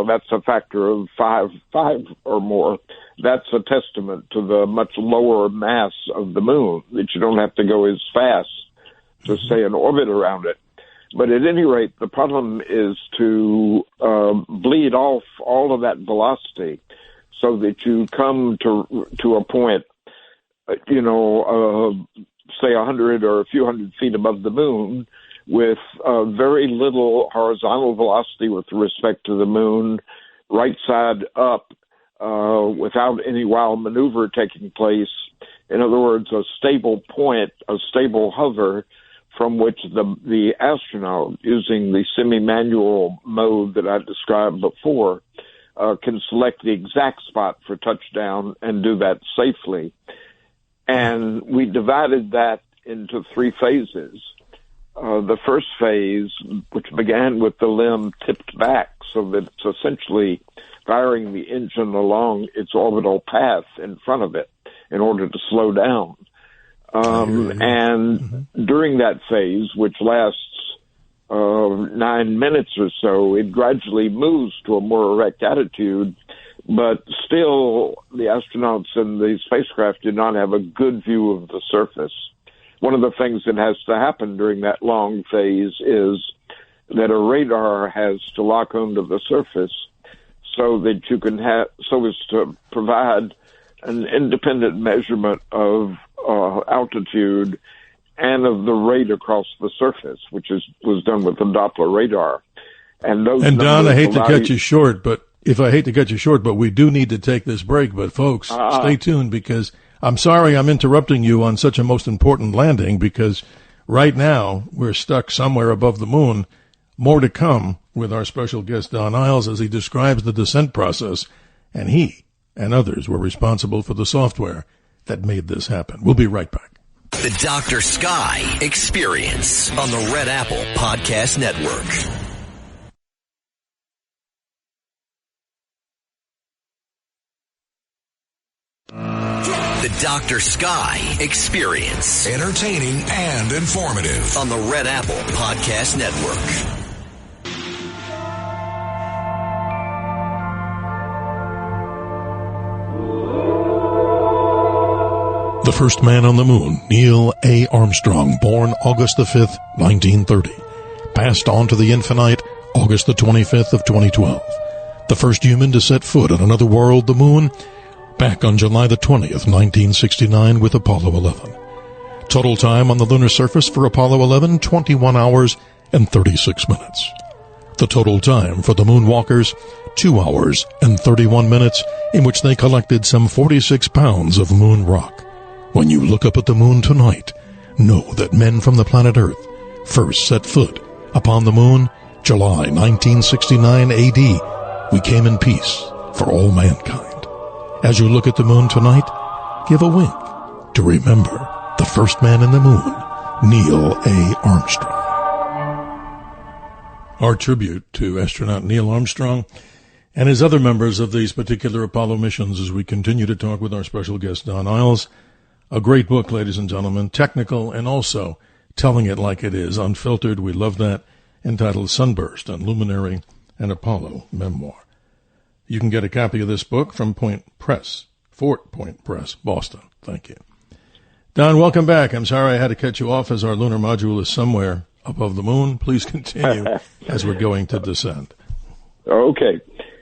that's a factor of five or more. That's a testament to the much lower mass of the moon, that you don't have to go as fast to stay in orbit around it. But at any rate, the problem is to bleed off all of that velocity so that you come to a point, say 100 or a few hundred feet above the moon, with very little horizontal velocity with respect to the moon, right side up, without any wild maneuver taking place. In other words, a stable point, a stable hover, from which the astronaut, using the semi-manual mode that I described before, can select the exact spot for touchdown and do that safely. And we divided that into 3 phases. The first phase, which began with the limb tipped back so that it's essentially firing the engine along its orbital path in front of it in order to slow down. And during that phase, which lasts 9 minutes or so, it gradually moves to a more erect attitude, but still the astronauts in the spacecraft do not have a good view of the surface. One of the things that has to happen during that long phase is that a radar has to lock onto the surface so that you can so as to provide an independent measurement of altitude and of the rate across the surface, which was done with the Doppler radar. And Don, I hate to cut you short, but we do need to take this break. But folks, stay tuned, because I'm sorry I'm interrupting you on such a most important landing, because right now we're stuck somewhere above the moon. More to come with our special guest Don Eyles as he describes the descent process, and he and others were responsible for the software that made this happen. We'll be right back. The Dr. Sky Experience on the Red Apple Podcast Network. The Dr. Sky Experience. Entertaining and informative. On the Red Apple Podcast Network. The first man on the moon, Neil A. Armstrong, born August the 5th, 1930. Passed on to the infinite August the 25th of 2012. The first human to set foot on another world, the moon, back on July the 20th, 1969 with Apollo 11. Total time on the lunar surface for Apollo 11, 21 hours and 36 minutes. The total time for the moonwalkers, 2 hours and 31 minutes, in which they collected some 46 pounds of moon rock. When you look up at the moon tonight, know that men from the planet Earth first set foot upon the moon July 1969 AD. We came in peace for all mankind. As you look at the moon tonight, give a wink to remember the first man in the moon, Neil A. Armstrong. Our tribute to astronaut Neil Armstrong and his other members of these particular Apollo missions as we continue to talk with our special guest, Don Eyles. A great book, ladies and gentlemen, technical and also telling it like it is, unfiltered. We love that, entitled Sunburst on Luminary and Apollo Memoir. You can get a copy of this book from Fort Point Press, Boston. Thank you. Don, welcome back. I'm sorry I had to cut you off as our lunar module is somewhere above the moon. Please continue as we're going to descend. Okay.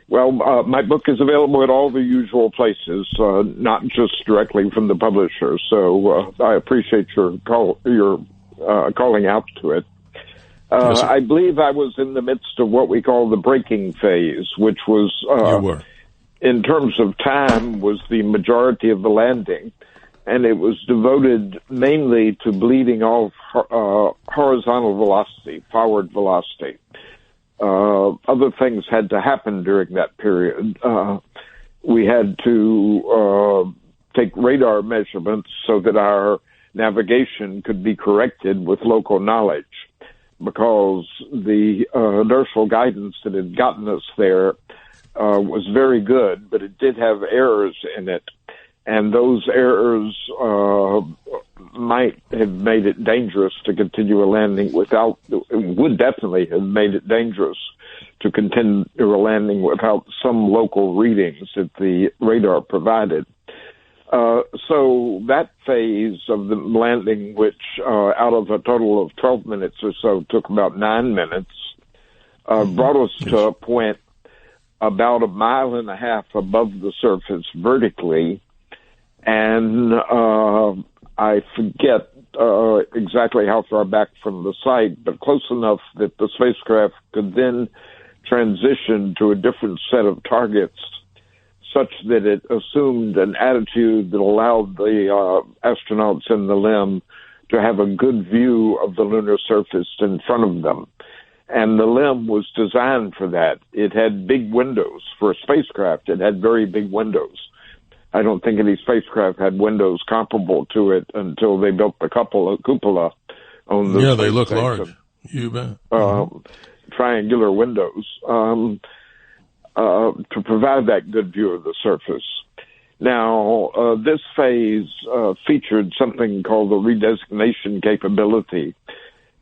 Well, my book is available at all the usual places, not just directly from the publisher. So I appreciate your calling out to it. Yes, I believe I was in the midst of what we call the braking phase, which was, you were. in terms of time, was the majority of the landing, and it was devoted mainly to bleeding off horizontal velocity, forward velocity. Other things had to happen during that period. We had to take radar measurements so that our navigation could be corrected with local knowledge, because the inertial guidance that had gotten us there was very good, but it did have errors in it, and those errors might have made it dangerous to continue a landing without, would definitely have made it dangerous to continue a landing without some local readings that the radar provided. So that phase of the landing, which out of a total of 12 minutes or so took about 9 minutes, brought us to a point about 1.5 miles above the surface vertically, and I forget exactly how far back from the site, but close enough that the spacecraft could then transition to a different set of targets, such that it assumed an attitude that allowed the astronauts in the LEM to have a good view of the lunar surface in front of them. And the LEM was designed for that. It had big windows. For a spacecraft, it had very big windows. I don't think any spacecraft had windows comparable to it until they built the cupola on the Yeah, space they look station. large. You bet. Triangular windows. To provide that good view of the surface. Now, this phase featured something called the redesignation capability.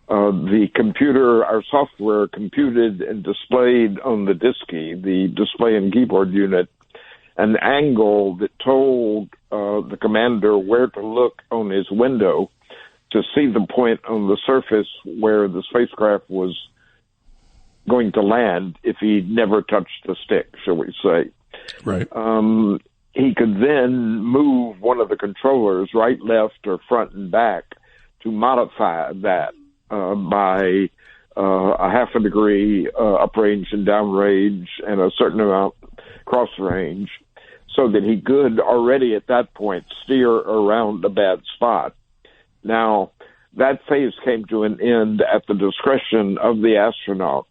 The computer, our software, computed and displayed on the DSKY, the display and keyboard unit, an angle that told the commander where to look on his window to see the point on the surface where the spacecraft was going to land if he never touched the stick, shall we say. Right. He could then move one of the controllers, right, left, or front and back, to modify that by a half a degree up range and down range and a certain amount cross range, so that he could already at that point steer around a bad spot. Now, that phase came to an end at the discretion of the astronaut.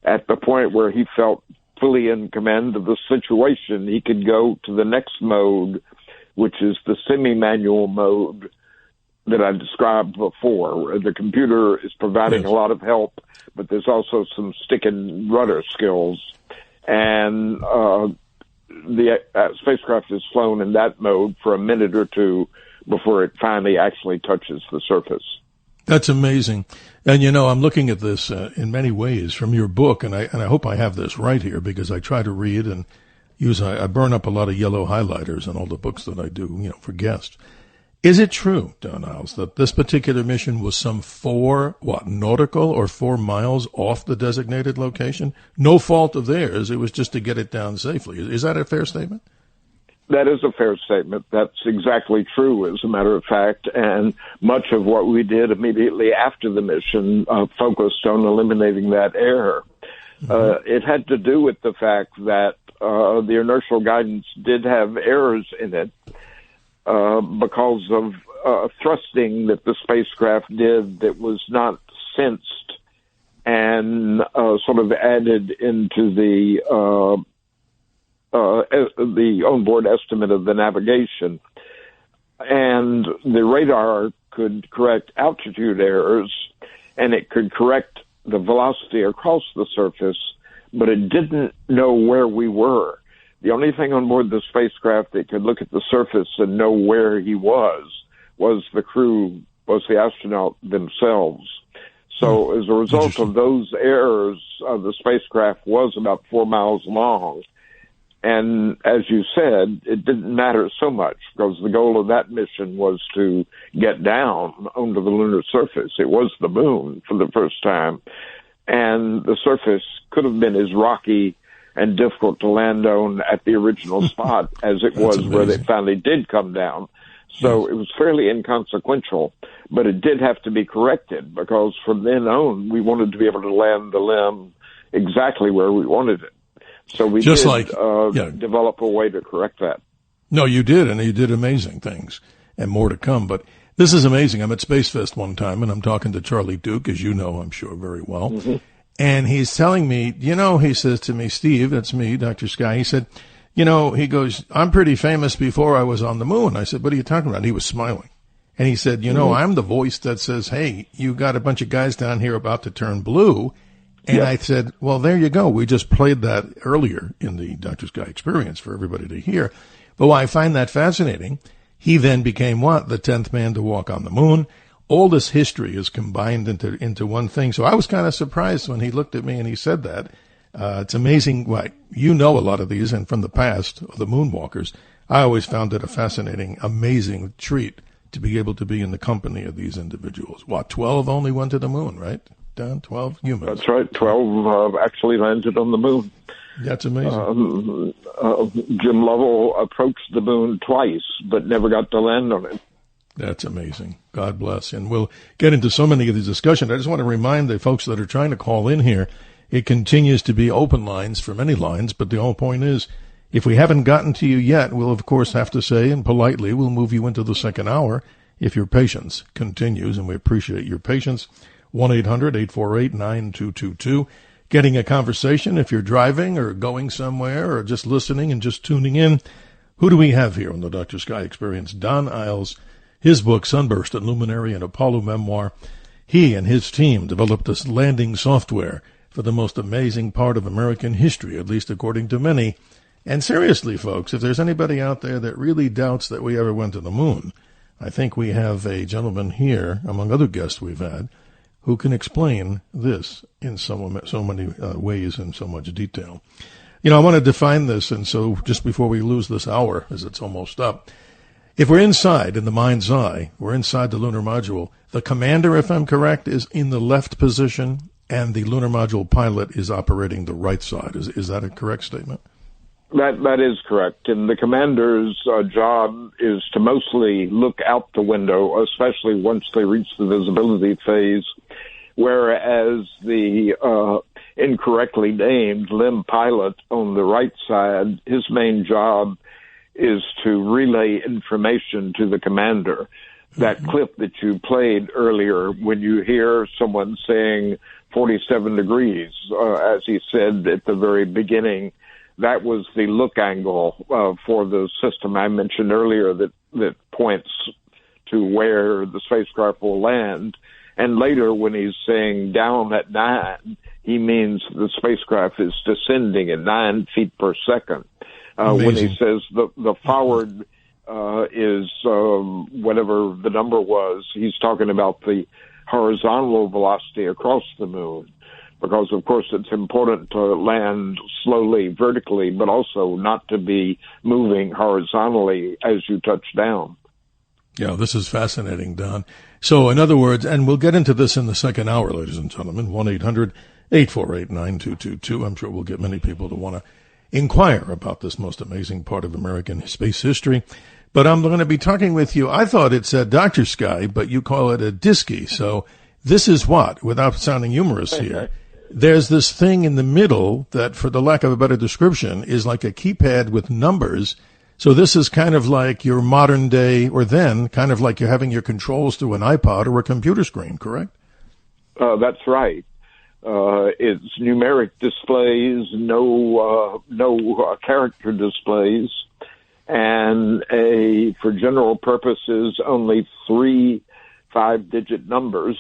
At the point where he felt fully in command of the situation, he could go to the next mode, which is the semi-manual mode that I described before, where the computer is providing a lot of help, but there's also some stick and rudder skills. And the spacecraft is flown in that mode for a minute or two before it finally actually touches the surface. That's amazing. And, you know, I'm looking at this in many ways from your book, and I hope I have this right here, because I try to read and I burn up a lot of yellow highlighters in all the books that I do, you know, for guests. Is it true, Don Eyles, that this particular mission was some 4 nautical or 4 miles off the designated location? No fault of theirs. It was just to get it down safely. Is that a fair statement? That is a fair statement. That's exactly true, as a matter of fact. And much of what we did immediately after the mission focused on eliminating that error. It had to do with the fact that the inertial guidance did have errors in it because of thrusting that the spacecraft did that was not sensed and sort of added into the onboard estimate of the navigation. And the radar could correct altitude errors, and it could correct the velocity across the surface, but it didn't know where we were. The only thing on board the spacecraft that could look at the surface and know where he was the crew, was the astronaut themselves. So as a result of those errors, the spacecraft was about 4 miles long. And as you said, it didn't matter so much because the goal of that mission was to get down onto the lunar surface. It was the moon for the first time. And the surface could have been as rocky and difficult to land on at the original spot as it was where they finally did come down. So it was fairly inconsequential, but it did have to be corrected because from then on, we wanted to be able to land the limb exactly where we wanted it. So we develop a way to correct that. No, you did, and you did amazing things, and more to come. But this is amazing. I'm at Space Fest one time, and I'm talking to Charlie Duke, as you know, I'm sure, very well. Mm-hmm. And he's telling me, he says to me, Steve, that's me, Dr. Sky, he said, he goes, I'm pretty famous before I was on the moon. I said, what are you talking about? And he was smiling. And he said, I'm the voice that says, hey, you got a bunch of guys down here about to turn blue. And I said, well, there you go. We just played that earlier in the Dr. Sky experience for everybody to hear. But why I find that fascinating, he then became what? The 10th man to walk on the moon. All this history is combined into one thing. So I was kind of surprised when he looked at me and he said that. It's amazing. You know a lot of these, and from the past, the moonwalkers. I always found it a fascinating, amazing treat to be able to be in the company of these individuals. 12 only went to the moon, right? Don, 12 humans. That's right. 12 actually landed on the moon. That's amazing. Jim Lovell approached the moon twice, but never got to land on it. That's amazing. God bless. And we'll get into so many of these discussions. I just want to remind the folks that are trying to call in here, it continues to be open lines for many lines, but the whole point is, if we haven't gotten to you yet, we'll of course have to say, and politely, we'll move you into the second hour if your patience continues, and we appreciate your patience. 1-800-848-9222. Getting a conversation if you're driving or going somewhere or just listening and just tuning in. Who do we have here on the Dr. Sky Experience? Don Eyles, his book, Sunburst and Luminary, an Apollo memoir. He and his team developed this landing software for the most amazing part of American history, at least according to many. And seriously, folks, if there's anybody out there that really doubts that we ever went to the moon, I think we have a gentleman here, among other guests we've had, who can explain this in so many ways and so much detail. I want to define this, and so just before we lose this hour, as it's almost up, if we're inside, in the mind's eye, we're inside the lunar module, the commander, if I'm correct, is in the left position, and the lunar module pilot is operating the right side. Is that a correct statement? That is correct. And the commander's job is to mostly look out the window, especially once they reach the visibility phase, whereas the incorrectly named limb pilot on the right side, his main job is to relay information to the commander. That clip that you played earlier, when you hear someone saying 47 degrees, as he said at the very beginning, that was the look angle for the system I mentioned earlier that points to where the spacecraft will land. And later, when he's saying down at 9, he means the spacecraft is descending at 9 feet per second. When he says the forward is whatever the number was, he's talking about the horizontal velocity across the moon. Because, of course, it's important to land slowly vertically, but also not to be moving horizontally as you touch down. Yeah, this is fascinating, Don. So, in other words, and we'll get into this in the second hour, ladies and gentlemen, 1-800-848-9222. I'm sure we'll get many people to want to inquire about this most amazing part of American space history. But I'm going to be talking with you. I thought it said Dr. Sky, but you call it a disky. So this is what, without sounding humorous here, there's this thing in the middle that, for the lack of a better description, is like a keypad with numbers. So this is kind of like your modern day, or then kind of like you're having your controls through an iPod or a computer screen, correct? That's right. It's numeric displays, no character displays, and for general purposes, only 3 5-digit numbers.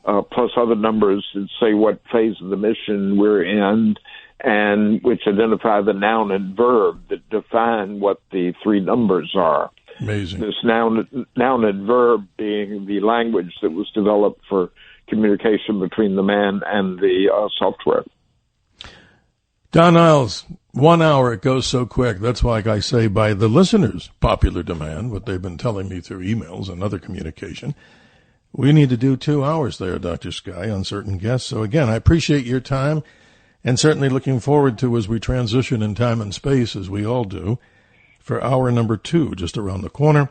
Plus other numbers that say what phase of the mission we're in, and which identify the noun and verb that define what the 3 numbers are. Amazing. This noun and verb being the language that was developed for communication between the man and the software. Don Eyles, 1 hour, it goes so quick. That's why, like I say, by the listeners' popular demand, what they've been telling me through emails and other communication, we need to do 2 hours there, Dr. Sky, on certain guests. So again, I appreciate your time, and certainly looking forward to, as we transition in time and space, as we all do, for hour number 2, just around the corner.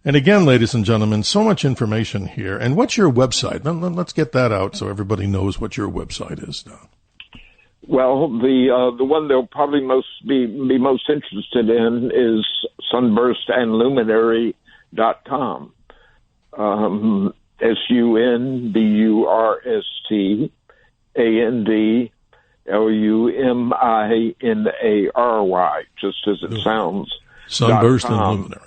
And again, ladies and gentlemen, so much information here. And what's your website? Let's get that out so everybody knows what your website is, Don. Well, the one they'll probably be most interested in is sunburstandluminary.com. SUNBURSTANDLUMINARY, just as it sounds. Sunburst and Luminary.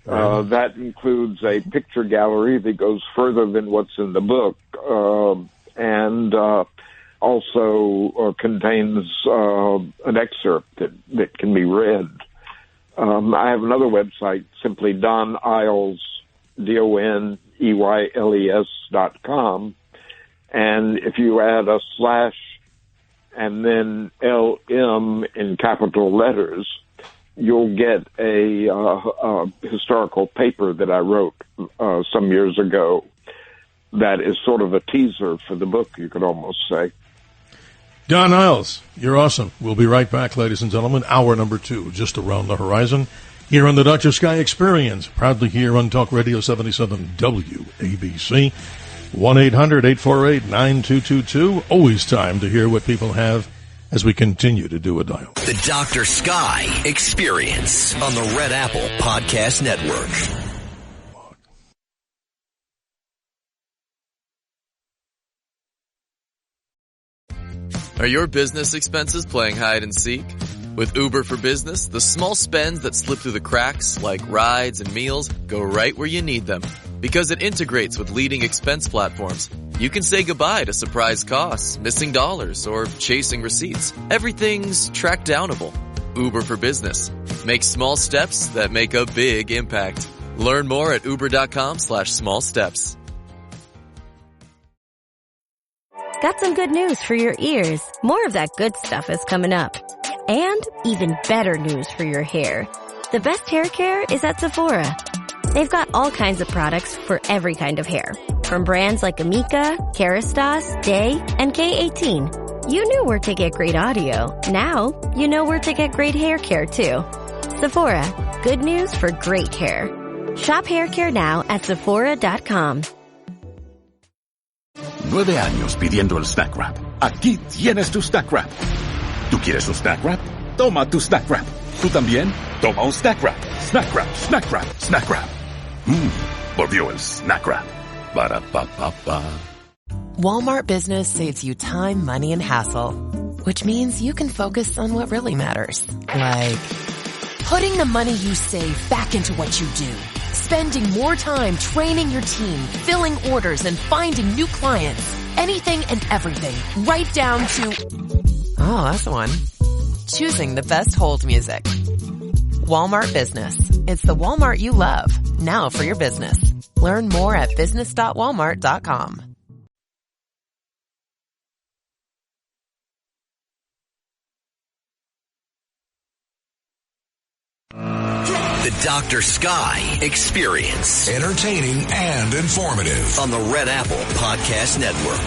That includes a picture gallery that goes further than what's in the book, and also contains an excerpt that can be read. I have another website, simply Don Eyles, DONEYLES.com, and if you add a slash and then LM in capital letters, you'll get a historical paper that I wrote some years ago that is sort of a teaser for the book, you could almost say. Don Eyles, you're awesome. We'll be right back, ladies and gentlemen. Hour number 2, just around the horizon, here on the Dr. Sky Experience, proudly here on Talk Radio 77 WABC. 1-800-848-9222. Always time to hear what people have as we continue to do a dial. The Dr. Sky Experience on the Red Apple Podcast Network. Are your business expenses playing hide and seek? With Uber for Business, the small spends that slip through the cracks, like rides and meals, go right where you need them. Because it integrates with leading expense platforms, you can say goodbye to surprise costs, missing dollars, or chasing receipts. Everything's track downable. Uber for Business. Make small steps that make a big impact. Learn more at uber.com/small steps. Got some good news for your ears. More of that good stuff is coming up. And even better news for your hair. The best hair care is at Sephora. They've got all kinds of products for every kind of hair. From brands like Amika, Kerastase, Day, and K18. You knew where to get great audio. Now, you know where to get great hair care too. Sephora. Good news for great hair. Shop hair care now at Sephora.com. 9 años pidiendo el Snack Wrap. Aquí tienes tu Snack Wrap. ¿Tú quieres un Snack Wrap? Toma tu Snack Wrap. ¿Tú también? Toma un Snack Wrap. Snack Wrap, Snack Wrap, Snack Wrap. Volvió el Snack Wrap. Ba-da-ba-ba-ba. Walmart Business saves you time, money, and hassle, which means you can focus on what really matters. Like putting the money you save back into what you do. Spending more time training your team, filling orders, and finding new clients. Anything and everything. Right down to... Oh, that's the one. Choosing the best hold music. Walmart Business. It's the Walmart you love. Now for your business. Learn more at business.walmart.com. The Dr. Sky Experience. Entertaining and informative. On the Red Apple Podcast Network.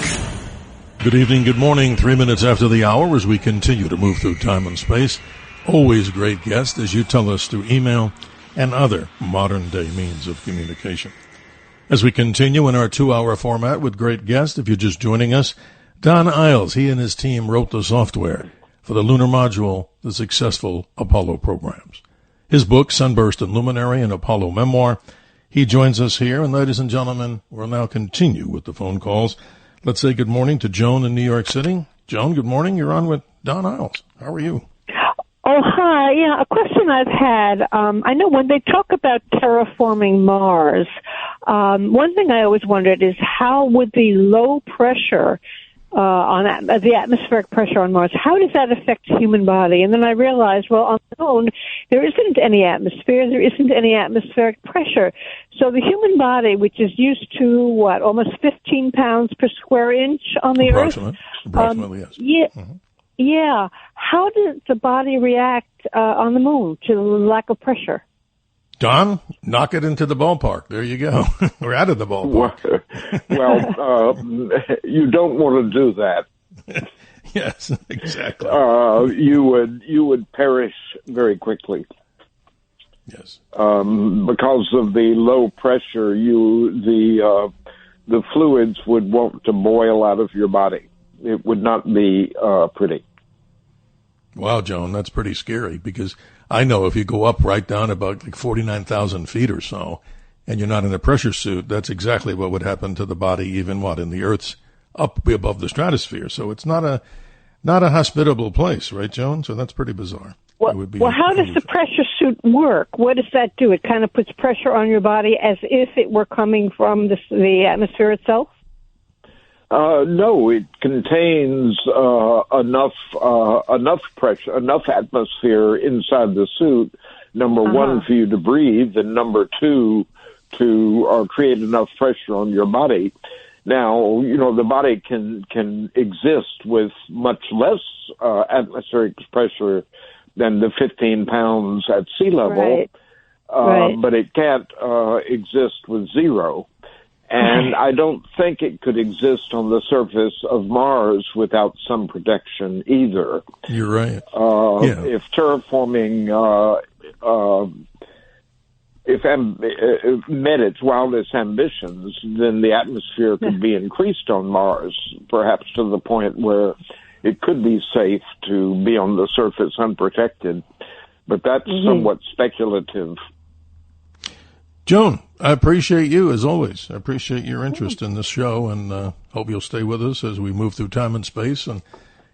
Good evening, good morning. 3 minutes after the hour as we continue to move through time and space. Always great guest as you tell us through email and other modern-day means of communication. As we continue in our 2-hour format with great guests, if you're just joining us, Don Eyles, he and his team wrote the software for the lunar module, the successful Apollo programs. His book, Sunburst and Luminary, an Apollo memoir. He joins us here, and ladies and gentlemen, we'll now continue with the phone calls. Let's say good morning to Joan in New York City. Joan, good morning. You're on with Don Eyles. How are you? Oh, hi. Yeah, a question I've had. I know when they talk about terraforming Mars, one thing I always wondered is how would the low pressure the atmospheric pressure on Mars, how does that affect the human body? And then I realized, well, on its own, there isn't any atmosphere, there isn't any atmospheric pressure. So the human body, which is used to, almost 15 pounds per square inch on the Earth? Approximately, yes. Yeah. Mm-hmm. Yeah. How does the body react on the moon to the lack of pressure? Don, knock it into the ballpark. There you go. We're out of the ballpark. Well, you don't want to do that. Yes, exactly. You would perish very quickly. Yes. Because of the low pressure, the fluids would want to boil out of your body. It would not be pretty. Wow, Joan, that's pretty scary, because I know if you go up right down about like 49,000 feet or so, and you're not in a pressure suit, that's exactly what would happen to the body, even in the Earth's up above the stratosphere. So it's not a hospitable place, right, Joan? So that's pretty bizarre. Well, how does the pressure suit work? What does that do? It kind of puts pressure on your body as if it were coming from the atmosphere itself? No, it contains enough pressure, enough atmosphere inside the suit. Number one, for you to breathe, and number two, to create enough pressure on your body. Now, the body can exist with much less atmospheric pressure than the 15 pounds at sea level, but it can't exist with zero. And I don't think it could exist on the surface of Mars without some protection either. You're right. If terraforming met its wildest ambitions, then the atmosphere could be increased on Mars, perhaps to the point where it could be safe to be on the surface unprotected. But that's somewhat speculative. Joan, I appreciate you, as always. I appreciate your interest in this show, and hope you'll stay with us as we move through time and space and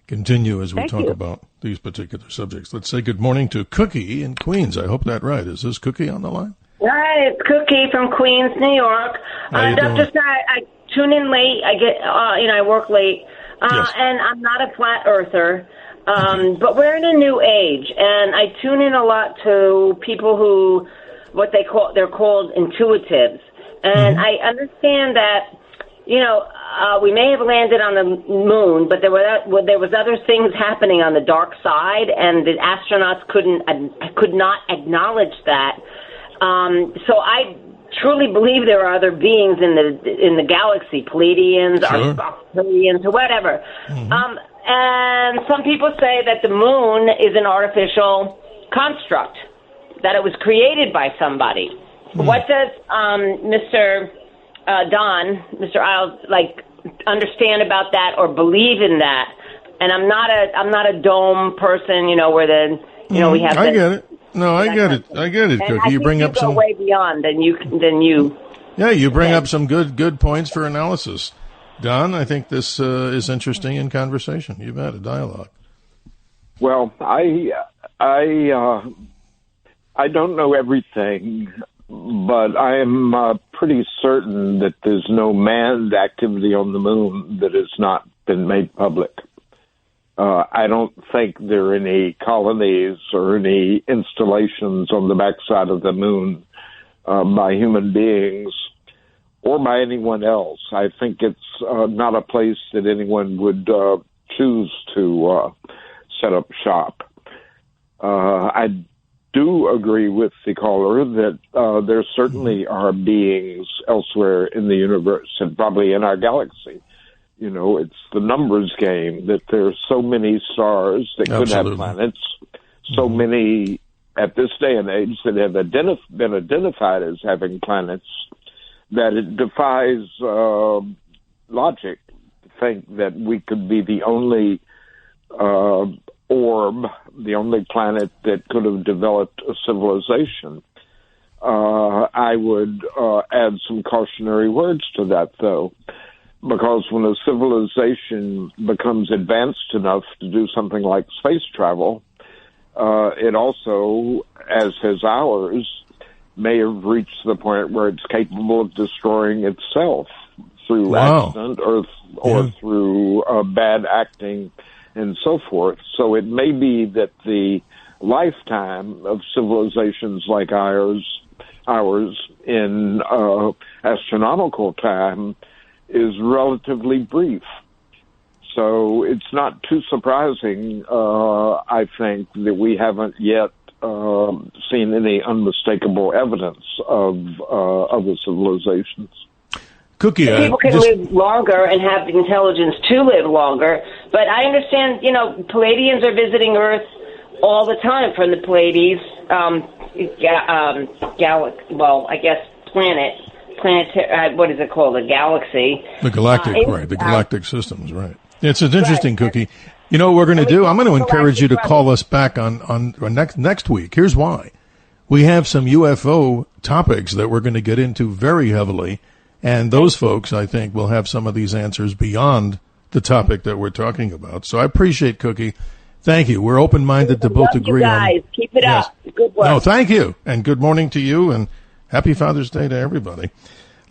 continue as we talk about these particular subjects. Let's say good morning to Cookie in Queens. I hope that's right. Is this Cookie on the line? Hi, it's Cookie from Queens, New York. Dr. Scott, I tune in late. I get, I work late, and I'm not a flat earther. But we're in a new age, and I tune in a lot to people who, they're called intuitives. And I understand that, we may have landed on the moon, but there was other things happening on the dark side, and the astronauts could not acknowledge that. So I truly believe there are other beings in the galaxy, Pleiadians, or Arcturians, or whatever. And some people say that the moon is an artificial construct, that it was created by somebody. What does Mr. Mr. Eyles, understand about that or believe in that? And I'm not a dome person, where we have. I get it. No, I get it. I get it, Cookie. You bring up some way beyond than you. Yeah, you bring up some good points for analysis, Don. I think this is interesting in conversation. You've had a dialogue. Well, I don't know everything, but I am pretty certain that there's no manned activity on the moon that has not been made public. I don't think there are any colonies or any installations on the backside of the moon by human beings or by anyone else. I think it's not a place that anyone would choose to set up shop. I do agree with the caller that there certainly are beings elsewhere in the universe and probably in our galaxy. It's the numbers game, that there's so many stars that could have planets, so many at this day and age that have been identified as having planets, that it defies logic to think that we could be the only orb, the only planet that could have developed a civilization. I would add some cautionary words to that, though, because when a civilization becomes advanced enough to do something like space travel, it also, as has ours, may have reached the point where it's capable of destroying itself through accident or through bad acting and so forth. So it may be that the lifetime of civilizations like ours in astronomical time is relatively brief. So it's not too surprising, I think, that we haven't yet seen any unmistakable evidence of other civilizations. Cookie, people can live longer and have the intelligence to live longer, but I understand, Pleiadians are visiting Earth all the time from the Pleiades. I guess planet, what is it called? A galaxy. The galactic, right? The galactic systems, right? It's an interesting cookie. You know what we're going to do? I'm going to encourage you to call us back on next week. Here's why. We have some UFO topics that we're going to get into very heavily, and those folks, I think, will have some of these answers beyond the topic that we're talking about. So I appreciate Cookie. Thank you. We're open-minded to both agree you guys. on. Keep it up. Good work. No, thank you, and good morning to you, and happy Father's Day to everybody.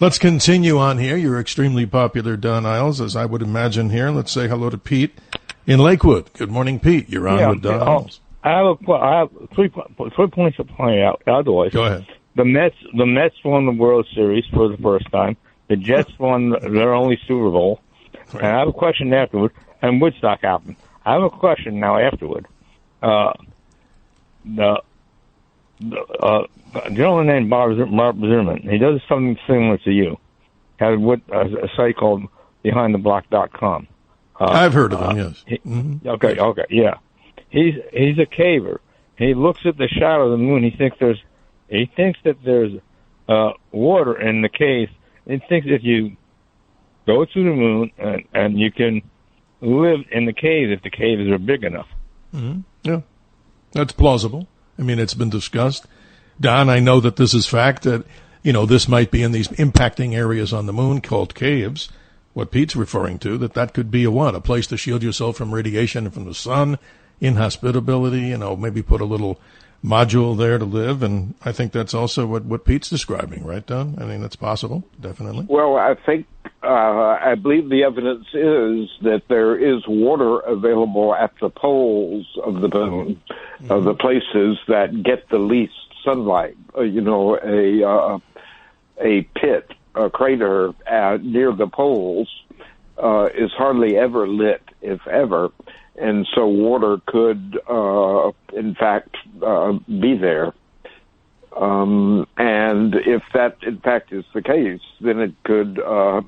Let's continue on here. You're extremely popular, Don Eyles, as I would imagine here. Let's say hello to Pete in Lakewood. Good morning, Pete. You're on with Don Eyles. I have 3 points to point out. Otherwise, go ahead. The Mets won the World Series for the first time. The Jets won their only Super Bowl. Right. And I have a question afterward. And Woodstock happened. I have a question now afterward. The gentleman named Bob Zimmerman, he does something similar to you. Has a site called BehindTheBlock.com. I've heard of him. Yes. Okay, yeah. He's a caver. He looks at the shadow of the moon. He thinks that there's water in the cave. He thinks if you go to the moon and you can live in the cave if the caves are big enough. Mm-hmm. Yeah, that's plausible. I mean, it's been discussed. Don, I know that this is fact that, this might be in these impacting areas on the moon called caves. What Pete's referring to, that could be a place to shield yourself from radiation and from the sun, inhospitability, maybe put a little module there to live. And I think that's also what Pete's describing, right, Don? I mean, that's possible, definitely. Well, I believe the evidence is that there is water available at the poles of the moon, the places that get the least sunlight. A pit, a crater near the poles is hardly ever lit, if ever. And so water could, in fact, be there. And if that, in fact, is the case, then it could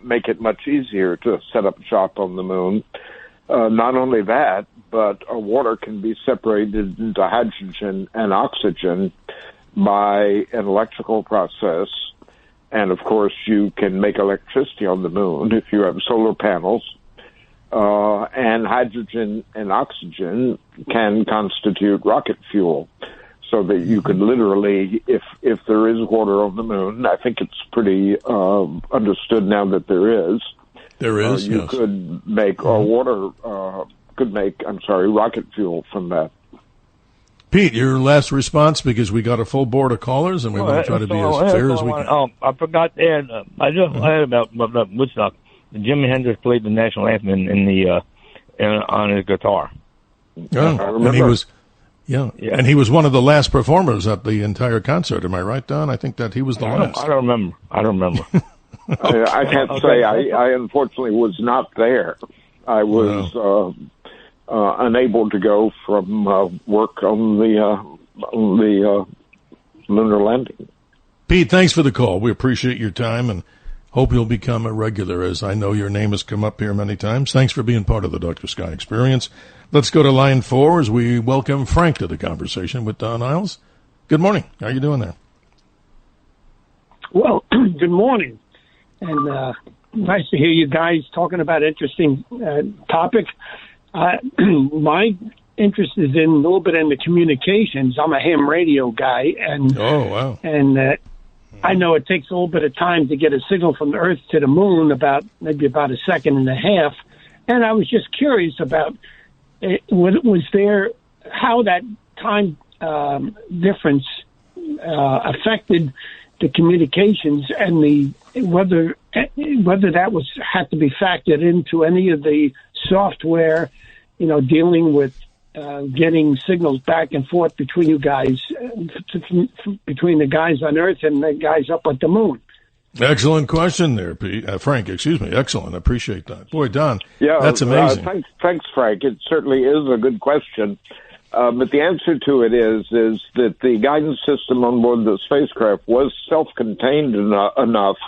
make it much easier to set up shop on the moon. Not only that, but water can be separated into hydrogen and oxygen by an electrical process. And, of course, you can make electricity on the moon if you have solar panels. And hydrogen and oxygen can constitute rocket fuel. So that you could literally, if there is water on the moon, I think it's pretty understood now that there is. There is, you yes. could make rocket fuel from that. Pete, your last response, because we got a full board of callers and we want to try to be as fair as we can. I forgot to add, I just heard about Woodstock. Jimi Hendrix played the national anthem on his guitar. Oh, and he was... Yeah, and he was one of the last performers at the entire concert. Am I right, Don? I think that he was the last. I don't remember. I can't say. I unfortunately was not there. I was unable to go from work on the lunar landing. Pete, thanks for the call. We appreciate your time and hope you'll become a regular, as I know your name has come up here many times. Thanks for being part of the Dr. Sky experience. Let's go to line 4 as we welcome Frank to the conversation with Don Eyles. Good morning. How are you doing there? Well, good morning. And nice to hear you guys talking about interesting topic. My interest is in a little bit in the communications. I'm a ham radio guy. And, oh, wow. And I know it takes a little bit of time to get a signal from the Earth to the moon, maybe about a second and a half. And I was just curious about... was there how that time difference affected the communications and whether that had to be factored into any of the software, dealing with getting signals back and forth between you guys, between the guys on Earth and the guys up at the moon? Excellent question there, Frank. Excuse me. Excellent. I appreciate that. Boy, Don, that's amazing. Thanks, Frank. It certainly is a good question. But the answer to it is that the guidance system on board the spacecraft was self-contained enough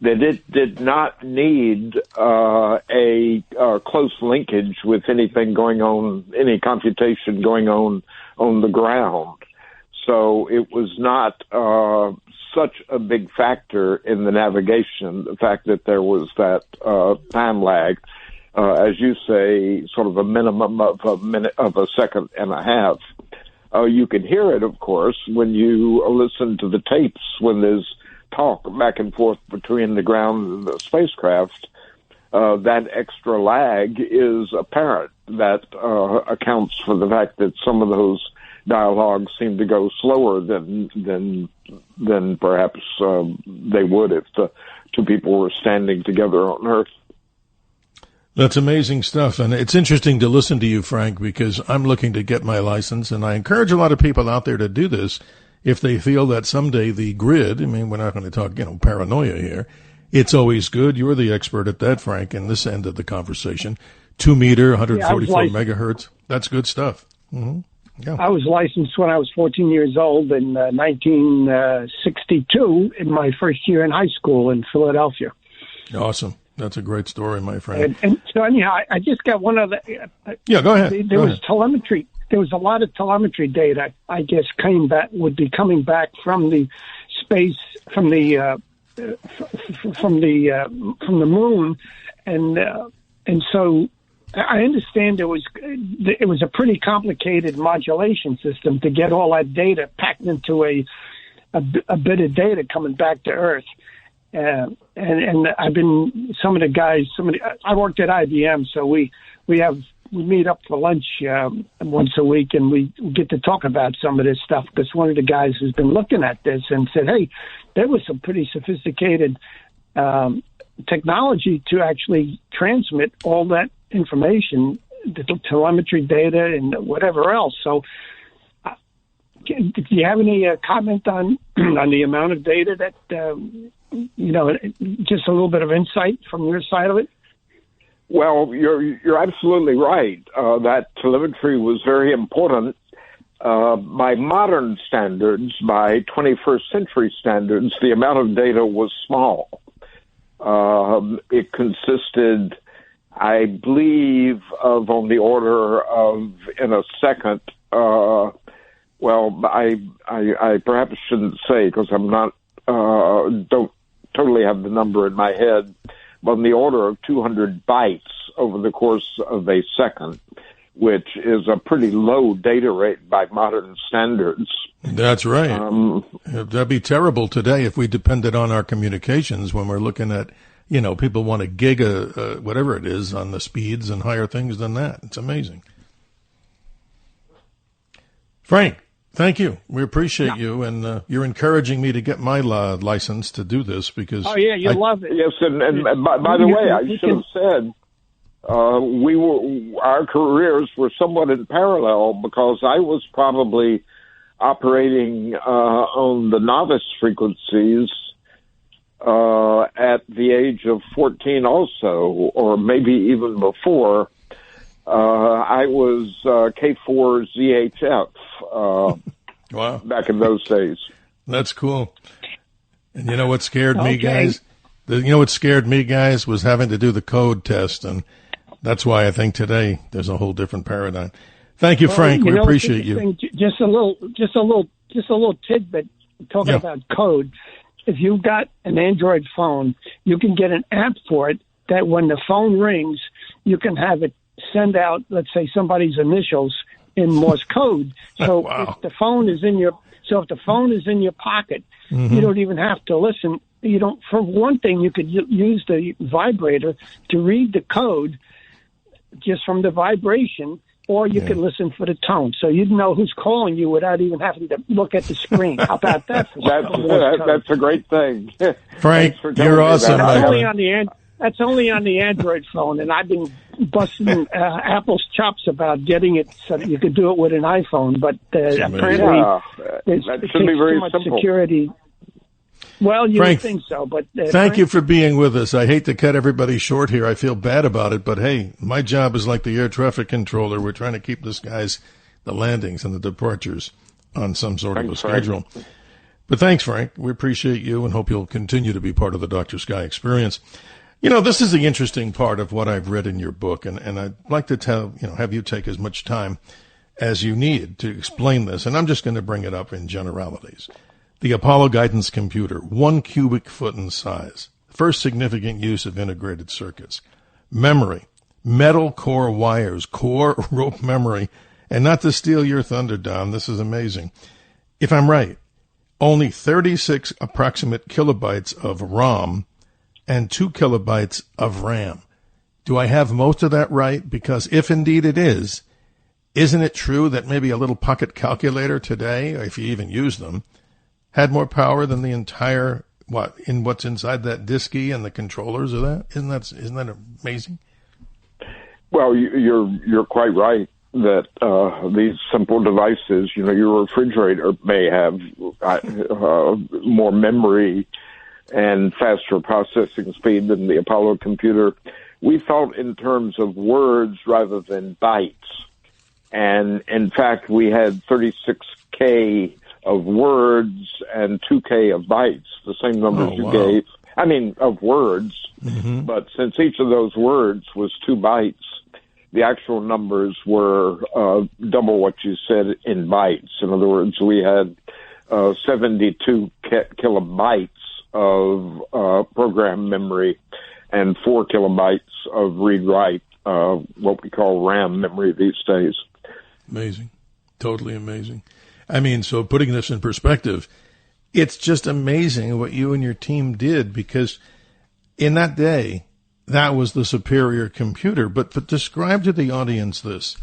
that it did not need a close linkage with anything going on, any computation going on the ground. So it was not such a big factor in the navigation, the fact that there was that time lag, as you say, sort of a minimum of a second and a half. You can hear it, of course, when you listen to the tapes, when there's talk back and forth between the ground and the spacecraft. That extra lag is apparent. That accounts for the fact that some of those dialogues seem to go slower than perhaps they would if the two people were standing together on Earth. That's amazing stuff, and it's interesting to listen to you, Frank, because I'm looking to get my license, and I encourage a lot of people out there to do this if they feel that someday the grid, I mean, we're not going to talk, paranoia here. It's always good. You're the expert at that, Frank, in this end of the conversation. 2 meter, 144 megahertz. That's good stuff. Mm-hmm. Yeah. I was licensed when I was 14 years old in 1962 in my first year in high school in Philadelphia. Awesome. That's a great story, my friend. And so anyhow, I just got one other. Yeah, go ahead. There was telemetry. There was a lot of telemetry data, I guess, would be coming back from the space, from the moon, and so I understand it was a pretty complicated modulation system to get all that data packed into a bit of data coming back to Earth. And I've been I worked at IBM, so we meet up for lunch once a week, and we get to talk about some of this stuff because one of the guys has been looking at this and said, hey, there was some pretty sophisticated technology to actually transmit all that information, the telemetry data and whatever else. So do you have any comment on the amount of data that, just a little bit of insight from your side of it? Well, you're absolutely right. That telemetry was very important. By modern standards, by 21st century standards, the amount of data was small. It consisted, I believe, of on the order of, in a second, I perhaps shouldn't say because I'm not, don't totally have the number in my head, but on the order of 200 bytes over the course of a second, which is a pretty low data rate by modern standards. That's right. That'd be terrible today if we depended on our communications when we're looking at, people want a giga, whatever it is, on the speeds and higher things than that. It's amazing. Frank, thank you. We appreciate you, and you're encouraging me to get my license to do this because... Oh, yeah, you love it. Yes, and by the way, I should have said... our careers were somewhat in parallel because I was probably operating on the novice frequencies at the age of 14 also, or maybe even before. I was K4ZHF wow. back in those days. That's cool. And you know what scared me, guys? What scared me, guys, was having to do the code test, and that's why I think today there's a whole different paradigm. Thank you, Frank. We appreciate you. Just a little tidbit talking about code. If you've got an Android phone, you can get an app for it that when the phone rings, you can have it send out, let's say, somebody's initials in Morse code. So if the phone is in your pocket, you don't even have to listen. You don't. For one thing, you could use the vibrator to read the code just from the vibration, or you could listen for the tone. So you'd know who's calling you without even having to look at the screen. How about that? That's a great thing. Frank, you're awesome. That's only on the Android phone, and I've been busting Apple's chops about getting it so that you could do it with an iPhone, but apparently it takes too much security. Well, you Frank, would think so, but... thank you for being with us. I hate to cut everybody short here. I feel bad about it, but hey, my job is like the air traffic controller. We're trying to keep the landings and the departures on some sort of a schedule. But thanks, Frank. We appreciate you and hope you'll continue to be part of the Dr. Sky experience. This is the interesting part of what I've read in your book, and I'd like to have you take as much time as you need to explain this, and I'm just going to bring it up in generalities. The Apollo guidance computer, 1 cubic foot in size. First significant use of integrated circuits. Memory, metal core wires, core rope memory. And not to steal your thunder, Don, this is amazing. If I'm right, only 36 approximate kilobytes of ROM and 2 kilobytes of RAM. Do I have most of that right? Because if indeed it is, isn't it true that maybe a little pocket calculator today, if you even use them, had more power than the entire, what's inside that diskey and the controllers of that? Isn't that amazing? Well, you're quite right that these simple devices, your refrigerator may have more memory and faster processing speed than the Apollo computer. We thought in terms of words rather than bytes. And in fact, we had 36K of words and 2K of bytes, the same numbers you gave. I mean, of words. Mm-hmm. But since each of those words was 2 bytes, the actual numbers were double what you said in bytes. In other words, we had 72 kilobytes of program memory and 4 kilobytes of read-write, what we call RAM memory these days. Amazing. Totally amazing. I mean, so putting this in perspective, it's just amazing what you and your team did, because in that day, that was the superior computer. But describe to the audience this,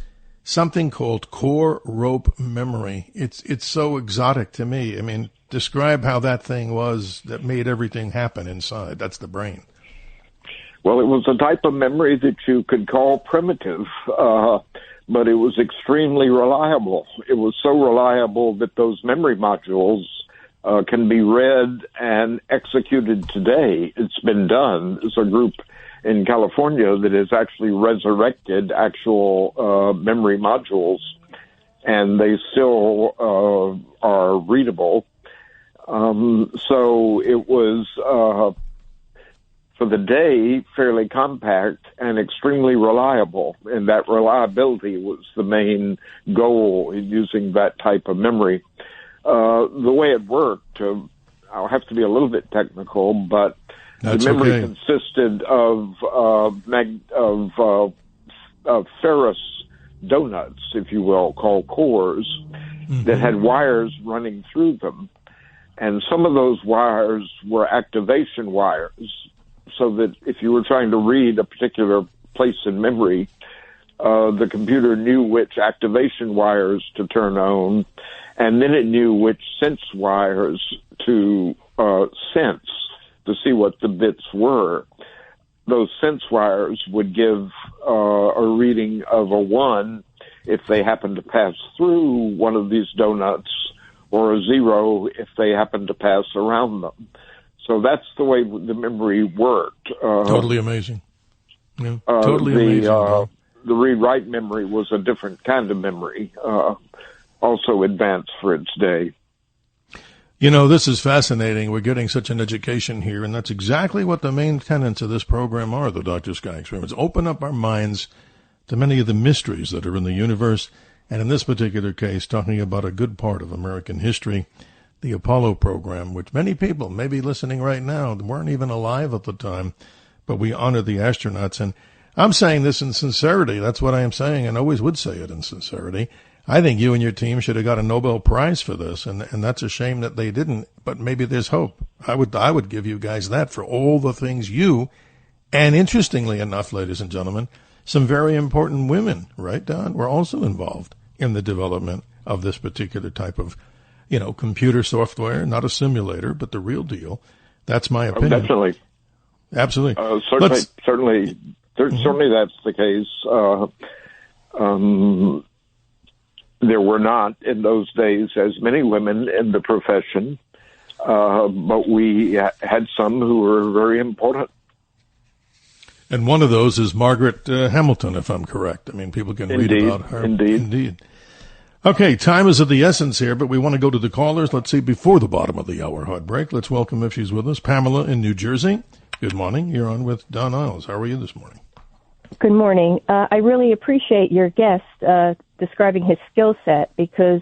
something called core rope memory. It's so exotic to me. I mean, describe how that thing was that made everything happen inside. That's the brain. Well, it was a type of memory that you could call primitive, but it was extremely reliable. It was so reliable that those memory modules can be read and executed today. It's been done. There's a group in California that has actually resurrected actual memory modules, and they still are readable. So it was, for the day, fairly compact and extremely reliable, and that reliability was the main goal in using that type of memory. The way it worked, I'll have to be a little bit technical, but that's the memory okay. consisted of ferrous donuts, if you will, called cores, that had wires running through them. And some of those wires were activation wires, so that if you were trying to read a particular place in memory, the computer knew which activation wires to turn on, and then it knew which sense wires to sense to see what the bits were. Those sense wires would give a reading of a 1 if they happened to pass through one of these donuts, or a 0 if they happened to pass around them. So that's the way the memory worked. Totally amazing. Yeah, totally amazing. The read-write memory was a different kind of memory, also advanced for its day. You know, this is fascinating. We're getting such an education here, and that's exactly what the main tenets of this program are, the Dr. Sky Experiments. Open up our minds to many of the mysteries that are in the universe, and in this particular case, talking about a good part of American history, the Apollo program, which many people maybe listening right now weren't even alive at the time, but we honor the astronauts. And I'm saying this in sincerity. That's what I am saying, and always would say it in sincerity. I think you and your team should have got a Nobel Prize for this, and that's a shame that they didn't, but maybe there's hope. I would give you guys that for all the things you, and interestingly enough, ladies and gentlemen, some very important women, right, Don, were also involved in the development of this particular type of, computer software, not a simulator, but the real deal. That's my opinion. Definitely. Absolutely. Certainly that's the case. There were not, in those days, as many women in the profession, but we had some who were very important. And one of those is Margaret Hamilton, if I'm correct. I mean, people can read about her. Indeed. Okay, time is of the essence here, but we want to go to the callers. Let's see, before the bottom of the hour hard break, let's welcome, if she's with us, Pamela in New Jersey. Good morning. You're on with Don Eyles. How are you this morning? Good morning. I really appreciate your guest describing his skill set, because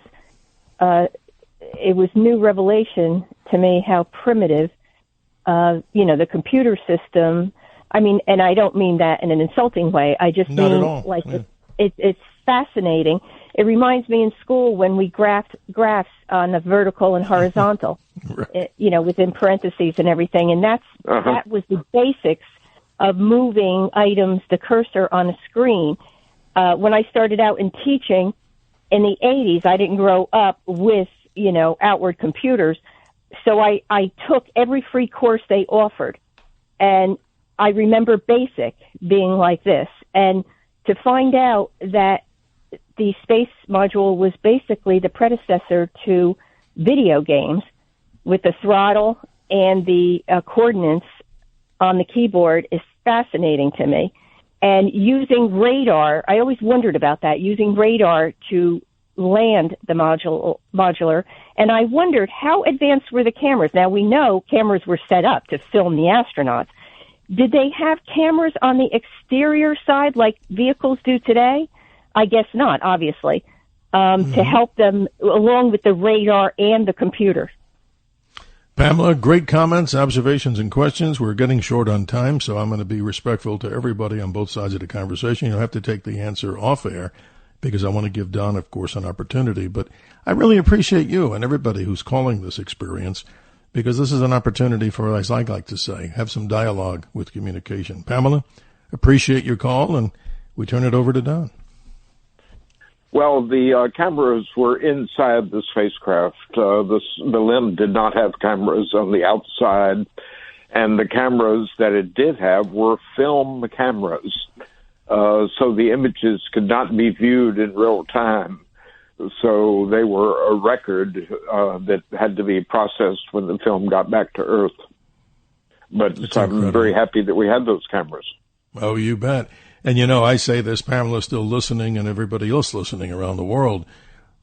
it was new revelation to me how primitive, the computer system. I mean, and I don't mean that in an insulting way. I just Not mean at all. like Yeah. it's fascinating. It reminds me in school when we graphed graphs on the vertical and horizontal, right. Within parentheses and everything. And that was the basics of moving items, the cursor on a screen. When I started out in teaching in the 80s, I didn't grow up with, outward computers. So I took every free course they offered. And I remember BASIC being like this. And to find out that the space module was basically the predecessor to video games with the throttle and the coordinates on the keyboard is fascinating to me. And using radar, I always wondered about that, using radar to land the modular. And I wondered, how advanced were the cameras? Now, we know cameras were set up to film the astronauts. Did they have cameras on the exterior side like vehicles do today? I guess not, obviously, to help them along with the radar and the computer. Pamela, great comments, observations, and questions. We're getting short on time, so I'm going to be respectful to everybody on both sides of the conversation. You'll have to take the answer off air because I want to give Don, of course, an opportunity. But I really appreciate you and everybody who's calling this experience, because this is an opportunity for, as I like to say, have some dialogue with communication. Pamela, appreciate your call, and we turn it over to Don. Well, the cameras were inside the spacecraft. The LEM did not have cameras on the outside, and the cameras that it did have were film cameras. So the images could not be viewed in real time. So they were a record that had to be processed when the film got back to Earth. But I'm very happy that we had those cameras. Oh, you bet. And, I say this, Pamela's still listening and everybody else listening around the world.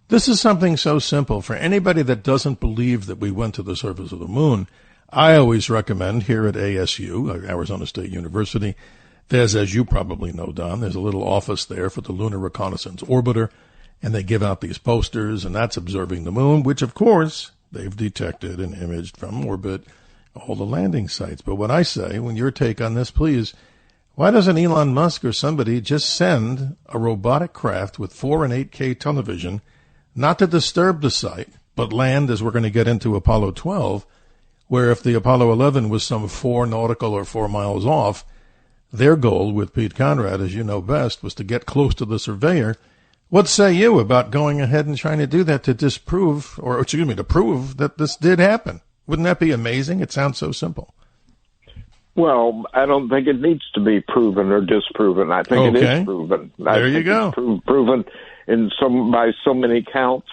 This is something so simple. For anybody that doesn't believe that we went to the surface of the moon, I always recommend here at ASU, Arizona State University, there's, as you probably know, Don, there's a little office there for the Lunar Reconnaissance Orbiter, and they give out these posters, and that's observing the moon, which, of course, they've detected and imaged from orbit all the landing sites. But what I say, when your take on this, please, why doesn't Elon Musk or somebody just send a robotic craft with 4 and 8K television, not to disturb the site, but land, as we're going to get into Apollo 12, where if the Apollo 11 was some 4 nautical or 4 miles off, their goal with Pete Conrad, as you know best, was to get close to the surveyor. What say you about going ahead and trying to do that to disprove, to prove that this did happen? Wouldn't that be amazing? It sounds so simple. Well, I don't think it needs to be proven or disproven. I think it is proven. There you go. It's proven by so many counts.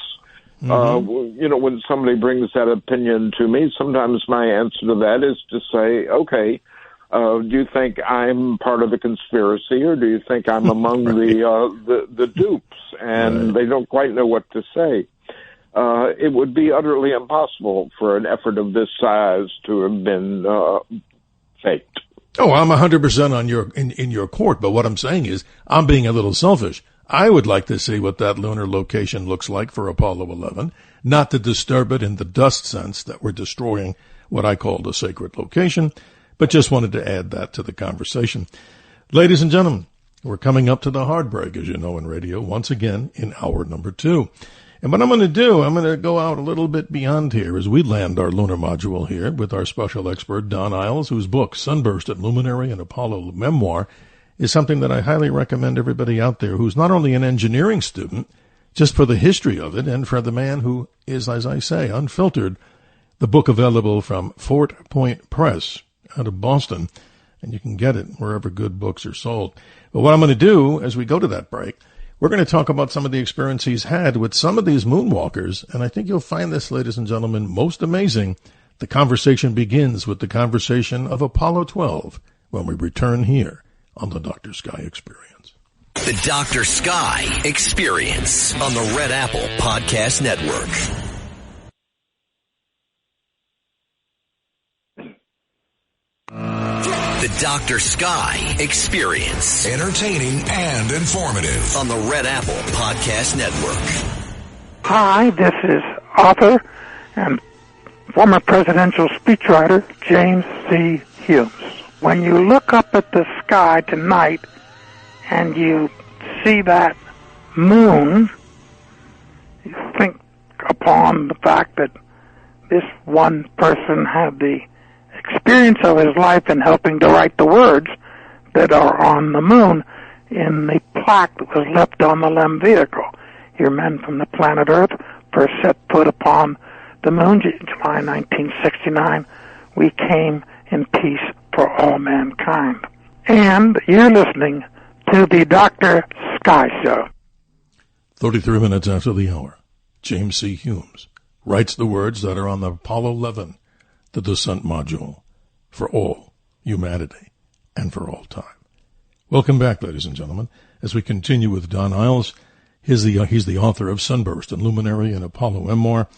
Mm-hmm. When somebody brings that opinion to me, sometimes my answer to that is to say, okay, do you think I'm part of the conspiracy, or do you think I'm among the dupes? And they don't quite know what to say. It would be utterly impossible for an effort of this size to have been faked. Oh, I'm 100% on in your court, but what I'm saying is I'm being a little selfish. I would like to see what that lunar location looks like for Apollo 11, not to disturb it in the dust sense that we're destroying what I call the sacred location, but just wanted to add that to the conversation. Ladies and gentlemen, we're coming up to the hard break, as you know, in radio, once again in hour number 2. And what I'm going to do, I'm going to go out a little bit beyond here as we land our lunar module here with our special expert, Don Eyles, whose book, Sunburst at Luminary, an Apollo Memoir, is something that I highly recommend everybody out there who's not only an engineering student, just for the history of it, and for the man who is, as I say, unfiltered, the book available from Fort Point Press out of Boston, and you can get it wherever good books are sold. But what I'm going to do as we go to that break, we're going to talk about some of the experience he's had with some of these moonwalkers, and I think you'll find this, ladies and gentlemen, most amazing. The conversation begins with the conversation of Apollo 12 when we return here on the Dr. Sky Experience. The Dr. Sky Experience on the Red Apple Podcast Network. The Dr. Sky Experience. Entertaining and informative. On the Red Apple Podcast Network. Hi, this is author and former presidential speechwriter James C. Humes. When you look up at the sky tonight and you see that moon, you think upon the fact that this one person had the experience of his life in helping to write the words that are on the moon in the plaque that was left on the LEM vehicle. Here, men from the planet Earth first set foot upon the moon, July 1969. We came in peace for all mankind. And you're listening to the Dr. Sky Show. 33 minutes after the hour, James C. Humes writes the words that are on the Apollo 11, the descent module, for all humanity and for all time. Welcome back, ladies and gentlemen, as we continue with Don Eyles. He's the author of Sunburst and Luminary and Apollo Memoir.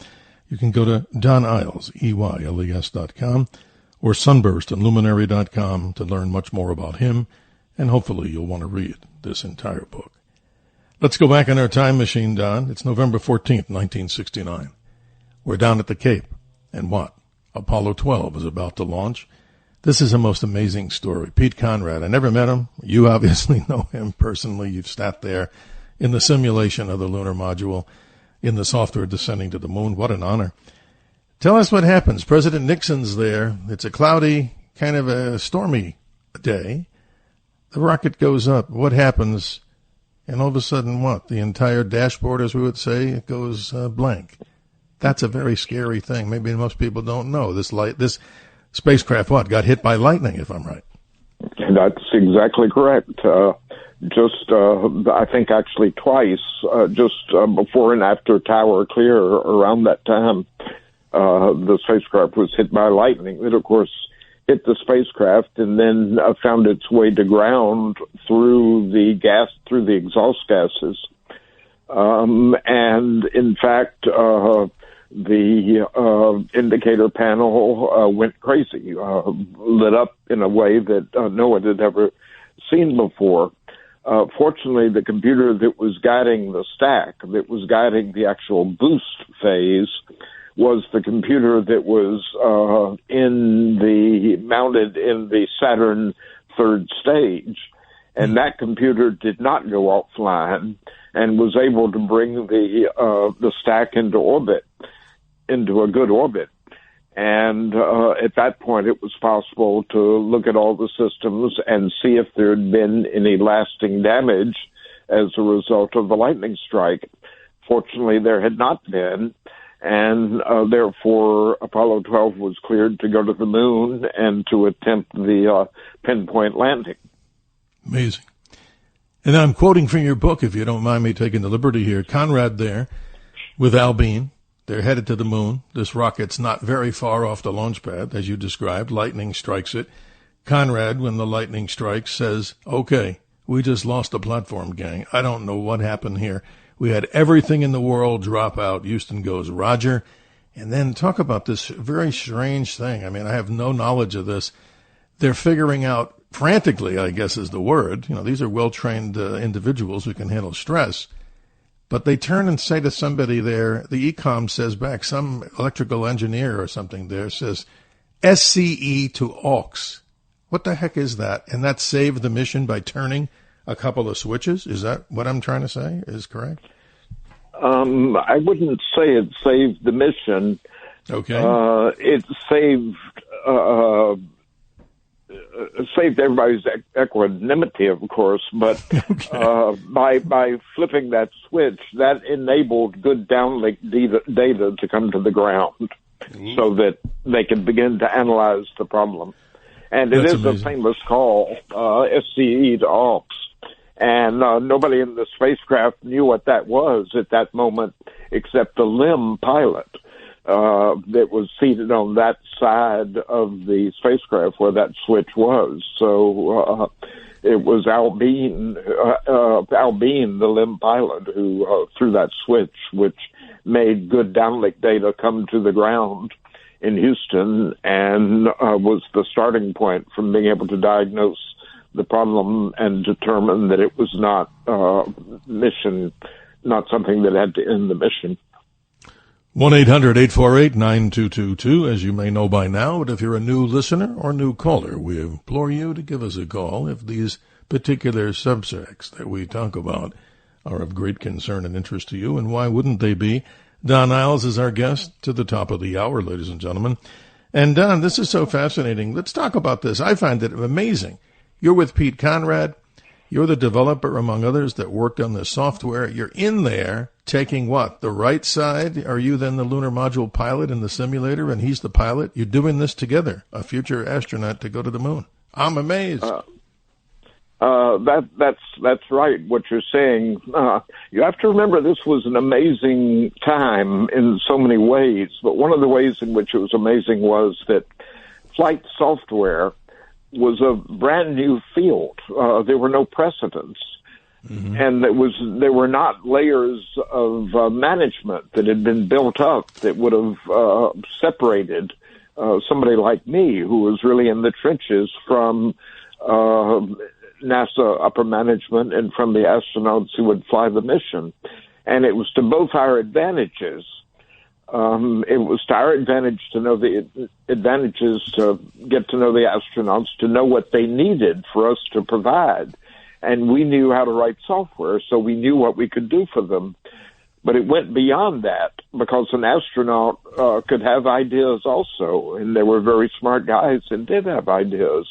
You can go to Don Eyles, EYLES.com, or sunburstandluminary.com to learn much more about him, and hopefully you'll want to read this entire book. Let's go back in our time machine, Don. It's November 14th, 1969. We're down at the Cape, and what? Apollo 12 is about to launch. This is a most amazing story. Pete Conrad, I never met him. You obviously know him personally. You've sat there in the simulation of the lunar module, in the software descending to the moon. What an honor. Tell us what happens. President Nixon's there. It's a cloudy, kind of a stormy day. The rocket goes up. What happens? And all of a sudden, what? The entire dashboard, as we would say, it goes blank. That's a very scary thing. Maybe most people don't know. This spacecraft, got hit by lightning, if I'm right. That's exactly correct. I think actually twice, before and after Tower Clear, around that time, the spacecraft was hit by lightning. It, of course, hit the spacecraft and then found its way to ground through the exhaust gases. And in fact, the indicator panel went crazy, lit up in a way that no one had ever seen before. Fortunately, the computer that was guiding the stack, that was guiding the actual boost phase, was the computer that was mounted in the Saturn third stage. And that computer did not go offline and was able to bring the stack into orbit, into a good orbit. And at that point, it was possible to look at all the systems and see if there had been any lasting damage as a result of the lightning strike. Fortunately, there had not been, and therefore Apollo 12 was cleared to go to the moon and to attempt the pinpoint landing. Amazing. And I'm quoting from your book, if you don't mind me taking the liberty here. Conrad there with Al Bean. They're headed to the moon. This rocket's not very far off the launch pad, as you described. Lightning strikes it. Conrad, when the lightning strikes, says, okay, we just lost the platform, gang. I don't know what happened here. We had everything in the world drop out. Houston goes, Roger. And then talk about this very strange thing. I mean, I have no knowledge of this. They're figuring out, frantically, I guess is the word. You know, these are well-trained individuals who can handle stress. But they turn and say to somebody there, the ECOM says back, some electrical engineer or something there says, SCE to AUX. What the heck is that? And that saved the mission by turning a couple of switches? Is that what I'm trying to say is correct? I wouldn't say it saved the mission. Okay. It saved everybody's equanimity, of course, but by flipping that switch, that enabled good downlink data to come to the ground so that they could begin to analyze the problem. And it is amazing. A famous call, SCE to AUX. And nobody in the spacecraft knew what that was at that moment except the LEM pilot that was seated on that side of the spacecraft where that switch was. So it was Al Bean, the LEM pilot, who threw that switch, which made good downlink data come to the ground in Houston, and was the starting point from being able to diagnose the problem and determine that it was not not something that had to end the mission. 1-800-848-9222, as you may know by now, but if you're a new listener or new caller, we implore you to give us a call if these particular subjects that we talk about are of great concern and interest to you, and why wouldn't they be? Don Eyles is our guest to the top of the hour, ladies and gentlemen. And Don, this is so fascinating. Let's talk about this. I find it amazing. You're with Pete Conrad. You're the developer, among others, that worked on the software. You're in there taking what? The right side? Are you then the lunar module pilot in the simulator and he's the pilot? You're doing this together, a future astronaut to go to the moon. I'm amazed. That's right, what you're saying. You have to remember this was an amazing time in so many ways, but one of the ways in which it was amazing was that flight software was a brand new field. There were no precedents. Mm-hmm. And there were not layers of management that had been built up that would have separated somebody like me, who was really in the trenches, from NASA upper management and from the astronauts who would fly the mission. And it was to both our advantages. It was to our advantage to know the advantages, to get to know the astronauts, to know what they needed for us to provide. And we knew how to write software, so we knew what we could do for them. But it went beyond that, because an astronaut could have ideas also, and there were very smart guys that did have ideas.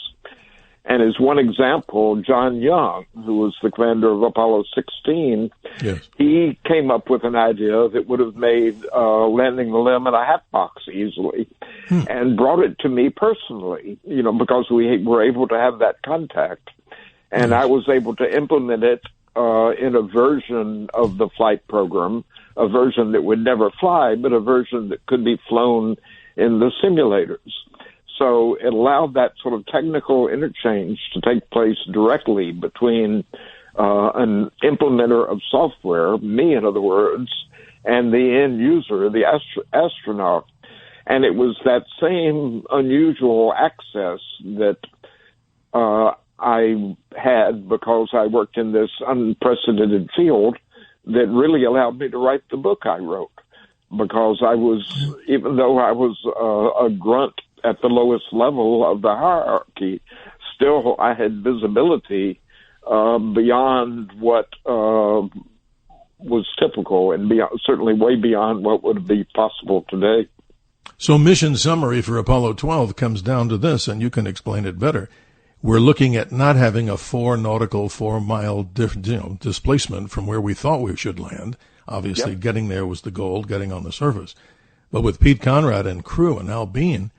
And as one example, John Young, who was the commander of Apollo 16, yes, he came up with an idea that would have made landing the limb in a hat box easily, and brought it to me personally, because we were able to have that contact. And I was able to implement it in a version of the flight program, a version that would never fly, but a version that could be flown in the simulators. So it allowed that sort of technical interchange to take place directly between an implementer of software, me in other words, and the end user, the astronaut. And it was that same unusual access that I had, because I worked in this unprecedented field, that really allowed me to write the book I wrote. Because I was, even though I was a grunt at the lowest level of the hierarchy, still I had visibility beyond what was typical, and certainly way beyond what would be possible today. So mission summary for Apollo 12 comes down to this, and you can explain it better. We're looking at not having a 4-mile displacement from where we thought we should land. Obviously, Getting there was the goal, getting on the surface. But with Pete Conrad and crew and Al Bean,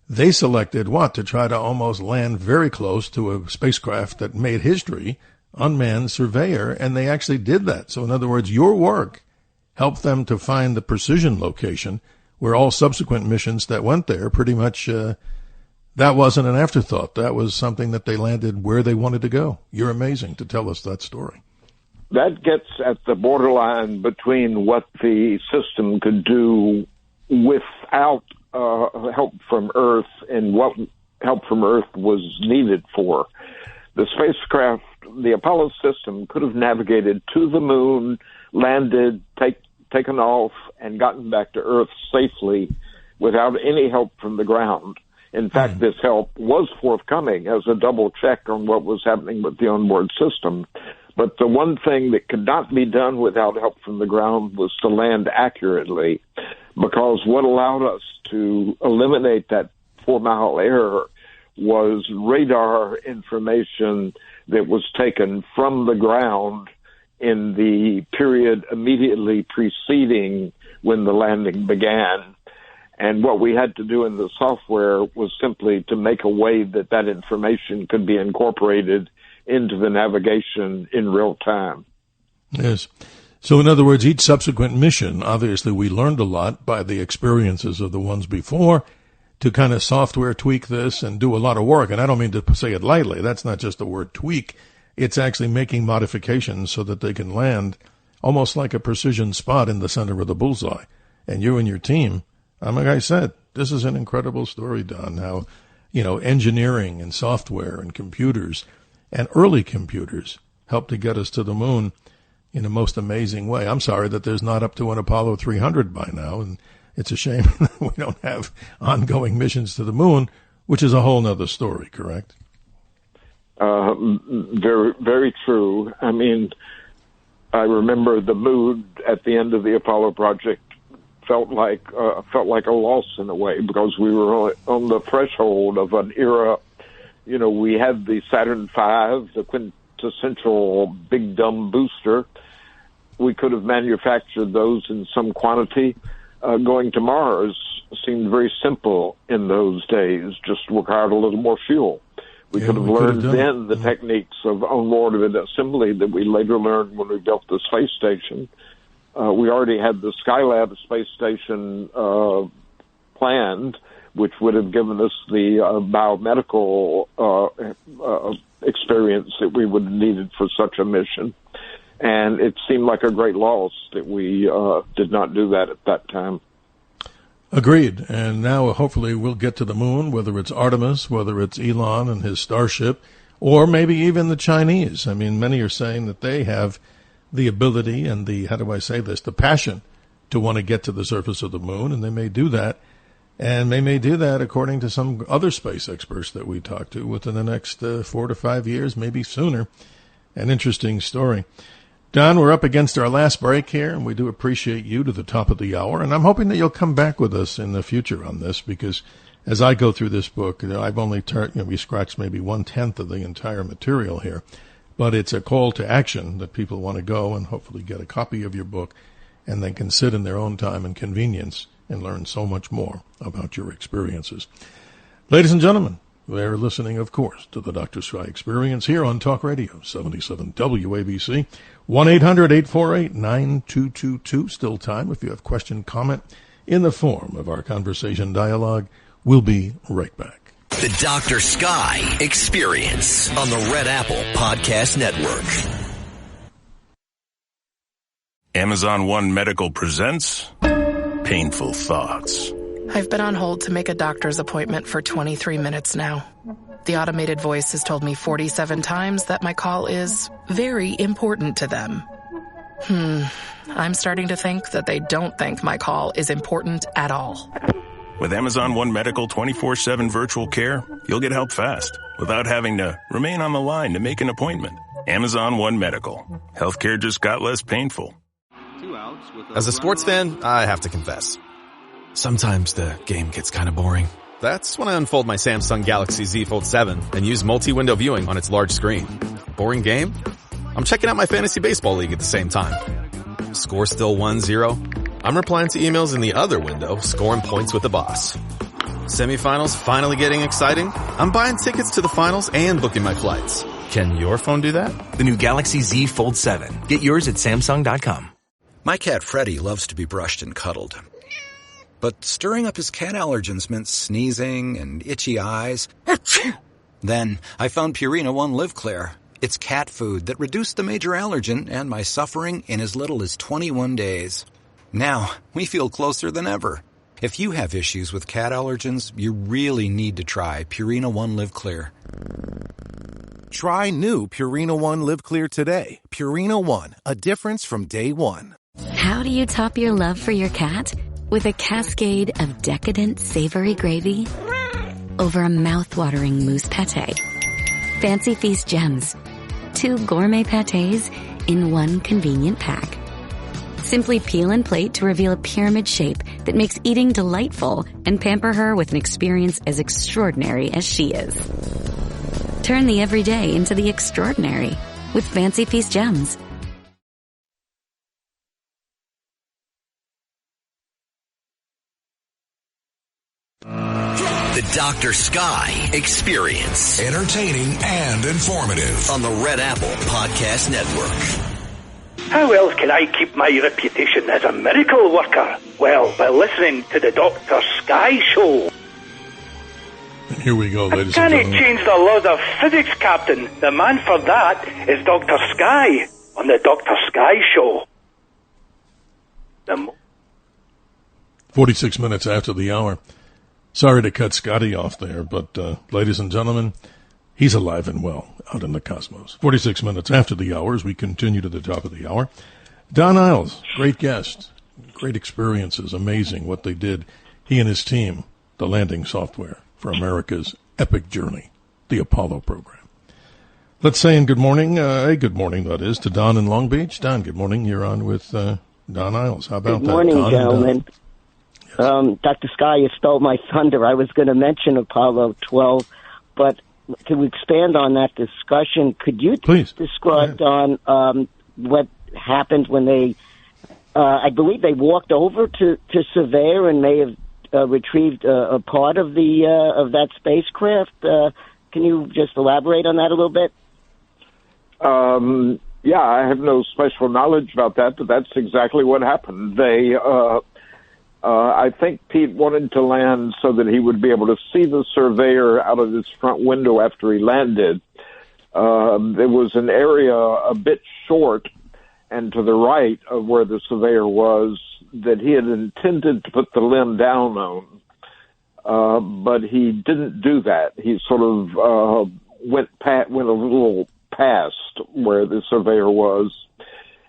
they selected to try to almost land very close to a spacecraft that made history, unmanned surveyor, and they actually did that. So in other words, your work helped them to find the precision location where all subsequent missions that went there pretty much, that wasn't an afterthought. That was something that they landed where they wanted to go. You're amazing to tell us that story. That gets at the borderline between what the system could do without help from Earth and what help from Earth was needed for. The spacecraft, the Apollo system, could have navigated to the moon, landed, taken off, and gotten back to Earth safely without any help from the ground. In fact, this help was forthcoming as a double check on what was happening with the onboard system. But the one thing that could not be done without help from the ground was to land accurately, because what allowed us to eliminate that 4-mile error was radar information that was taken from the ground in the period immediately preceding when the landing began. And what we had to do in the software was simply to make a way that that information could be incorporated into the navigation in real time. Yes. So in other words, each subsequent mission, obviously we learned a lot by the experiences of the ones before to kind of software tweak this and do a lot of work. And I don't mean to say it lightly. That's not just the word tweak. It's actually making modifications so that they can land almost like a precision spot in the center of the bullseye. And you and your team, like I said, This is an incredible story, Don, how, engineering and software and computers and early computers helped to get us to the moon in a most amazing way. I'm sorry that there's not up to an Apollo 300 by now, and it's a shame that we don't have ongoing missions to the moon, which is a whole nother story, correct? Very, very true. I mean, I remember the mood at the end of the Apollo project felt like a loss in a way, because we were on the threshold of an era. We had the Saturn V, the quintessential big dumb booster. We could have manufactured those in some quantity. Going to Mars seemed very simple in those days, just required a little more fuel. We could have learned then the techniques of onboard assembly that we later learned when we built the space station. We already had the Skylab space station planned, which would have given us the biomedical experience that we would have needed for such a mission. And it seemed like a great loss that we did not do that at that time. Agreed. And now hopefully we'll get to the moon, whether it's Artemis, whether it's Elon and his Starship, or maybe even the Chinese. I mean, many are saying that they have the ability and the passion to want to get to the surface of the moon, and they may do that. And they may do that, according to some other space experts that we talked to, within the next 4 to 5 years, maybe sooner. An interesting story. Don, we're up against our last break here, and we do appreciate you to the top of the hour. And I'm hoping that you'll come back with us in the future on this, because as I go through this book, I've only we scratched maybe 1/10 of the entire material here. But it's a call to action that people want to go and hopefully get a copy of your book, and then can sit in their own time and convenience and learn so much more about your experiences. Ladies and gentlemen, they're listening, of course, to the Dr. Sky Experience here on Talk Radio 77 WABC, 1-800-848-9222. Still time if you have question, comment in the form of our conversation dialogue. We'll be right back. The Dr. Sky Experience on the Red Apple Podcast Network. Amazon One Medical presents Painful Thoughts. I've been on hold to make a doctor's appointment for 23 minutes now. The automated voice has told me 47 times that my call is very important to them. I'm starting to think that they don't think my call is important at all. With Amazon One Medical 24/7 virtual care, you'll get help fast without having to remain on the line to make an appointment. Amazon One Medical. Healthcare just got less painful. As a sports fan, I have to confess. Sometimes the game gets kind of boring. That's when I unfold my Samsung Galaxy Z Fold 7 and use multi-window viewing on its large screen. Boring game? I'm checking out my fantasy baseball league at the same time. Score still 1-0? I'm replying to emails in the other window, scoring points with the boss. Semifinals finally getting exciting? I'm buying tickets to the finals and booking my flights. Can your phone do that? The new Galaxy Z Fold 7. Get yours at Samsung.com. My cat Freddie loves to be brushed and cuddled. But stirring up his cat allergens meant sneezing and itchy eyes. Then I found Purina One Live Clear. It's cat food that reduced the major allergen and my suffering in as little as 21 days. Now, we feel closer than ever. If you have issues with cat allergens, you really need to try Purina One Live Clear. Try new Purina One Live Clear today. Purina One, a difference from day one. How do you top your love for your cat? With a cascade of decadent, savory gravy over a mouth-watering mousse pâté. Fancy Feast gems. 2 gourmet pâtés in one convenient pack. Simply peel and plate to reveal a pyramid shape that makes eating delightful and pamper her with an experience as extraordinary as she is. Turn the everyday into the extraordinary with Fancy Feast gems. The Dr. Sky Experience. Entertaining and informative. On the Red Apple Podcast Network. How else can I keep my reputation as a miracle worker? Well, by listening to the Dr. Sky Show. And here we go, ladies and gentlemen. Can he change the laws of physics, Captain? The man for that is Dr. Sky on the Dr. Sky Show. 46 minutes after the hour. Sorry to cut Scotty off there, but ladies and gentlemen, he's alive and well out in the cosmos. 46 minutes after the hour as we continue to the top of the hour. Don Eyles, great guest, great experiences, amazing what they did. He and his team, the landing software for America's epic journey, the Apollo program. Let's say good morning, that is, to Don in Long Beach. Don, good morning. You're on with Don Eyles. How about that? Good morning, Don gentlemen. Dr. Sky, you stole my thunder. I was going to mention Apollo 12, but to expand on that discussion, could you describe, Don, what happened when they, I believe they walked over to Surveyor and may have retrieved a part of that spacecraft? Can you just elaborate on that a little bit? Yeah, I have no special knowledge about that, but that's exactly what happened. They, I think Pete wanted to land so that he would be able to see the Surveyor out of his front window after he landed. There was an area a bit short and to the right of where the Surveyor was that he had intended to put the limb down on. But he didn't do that. He sort of went a little past where the Surveyor was.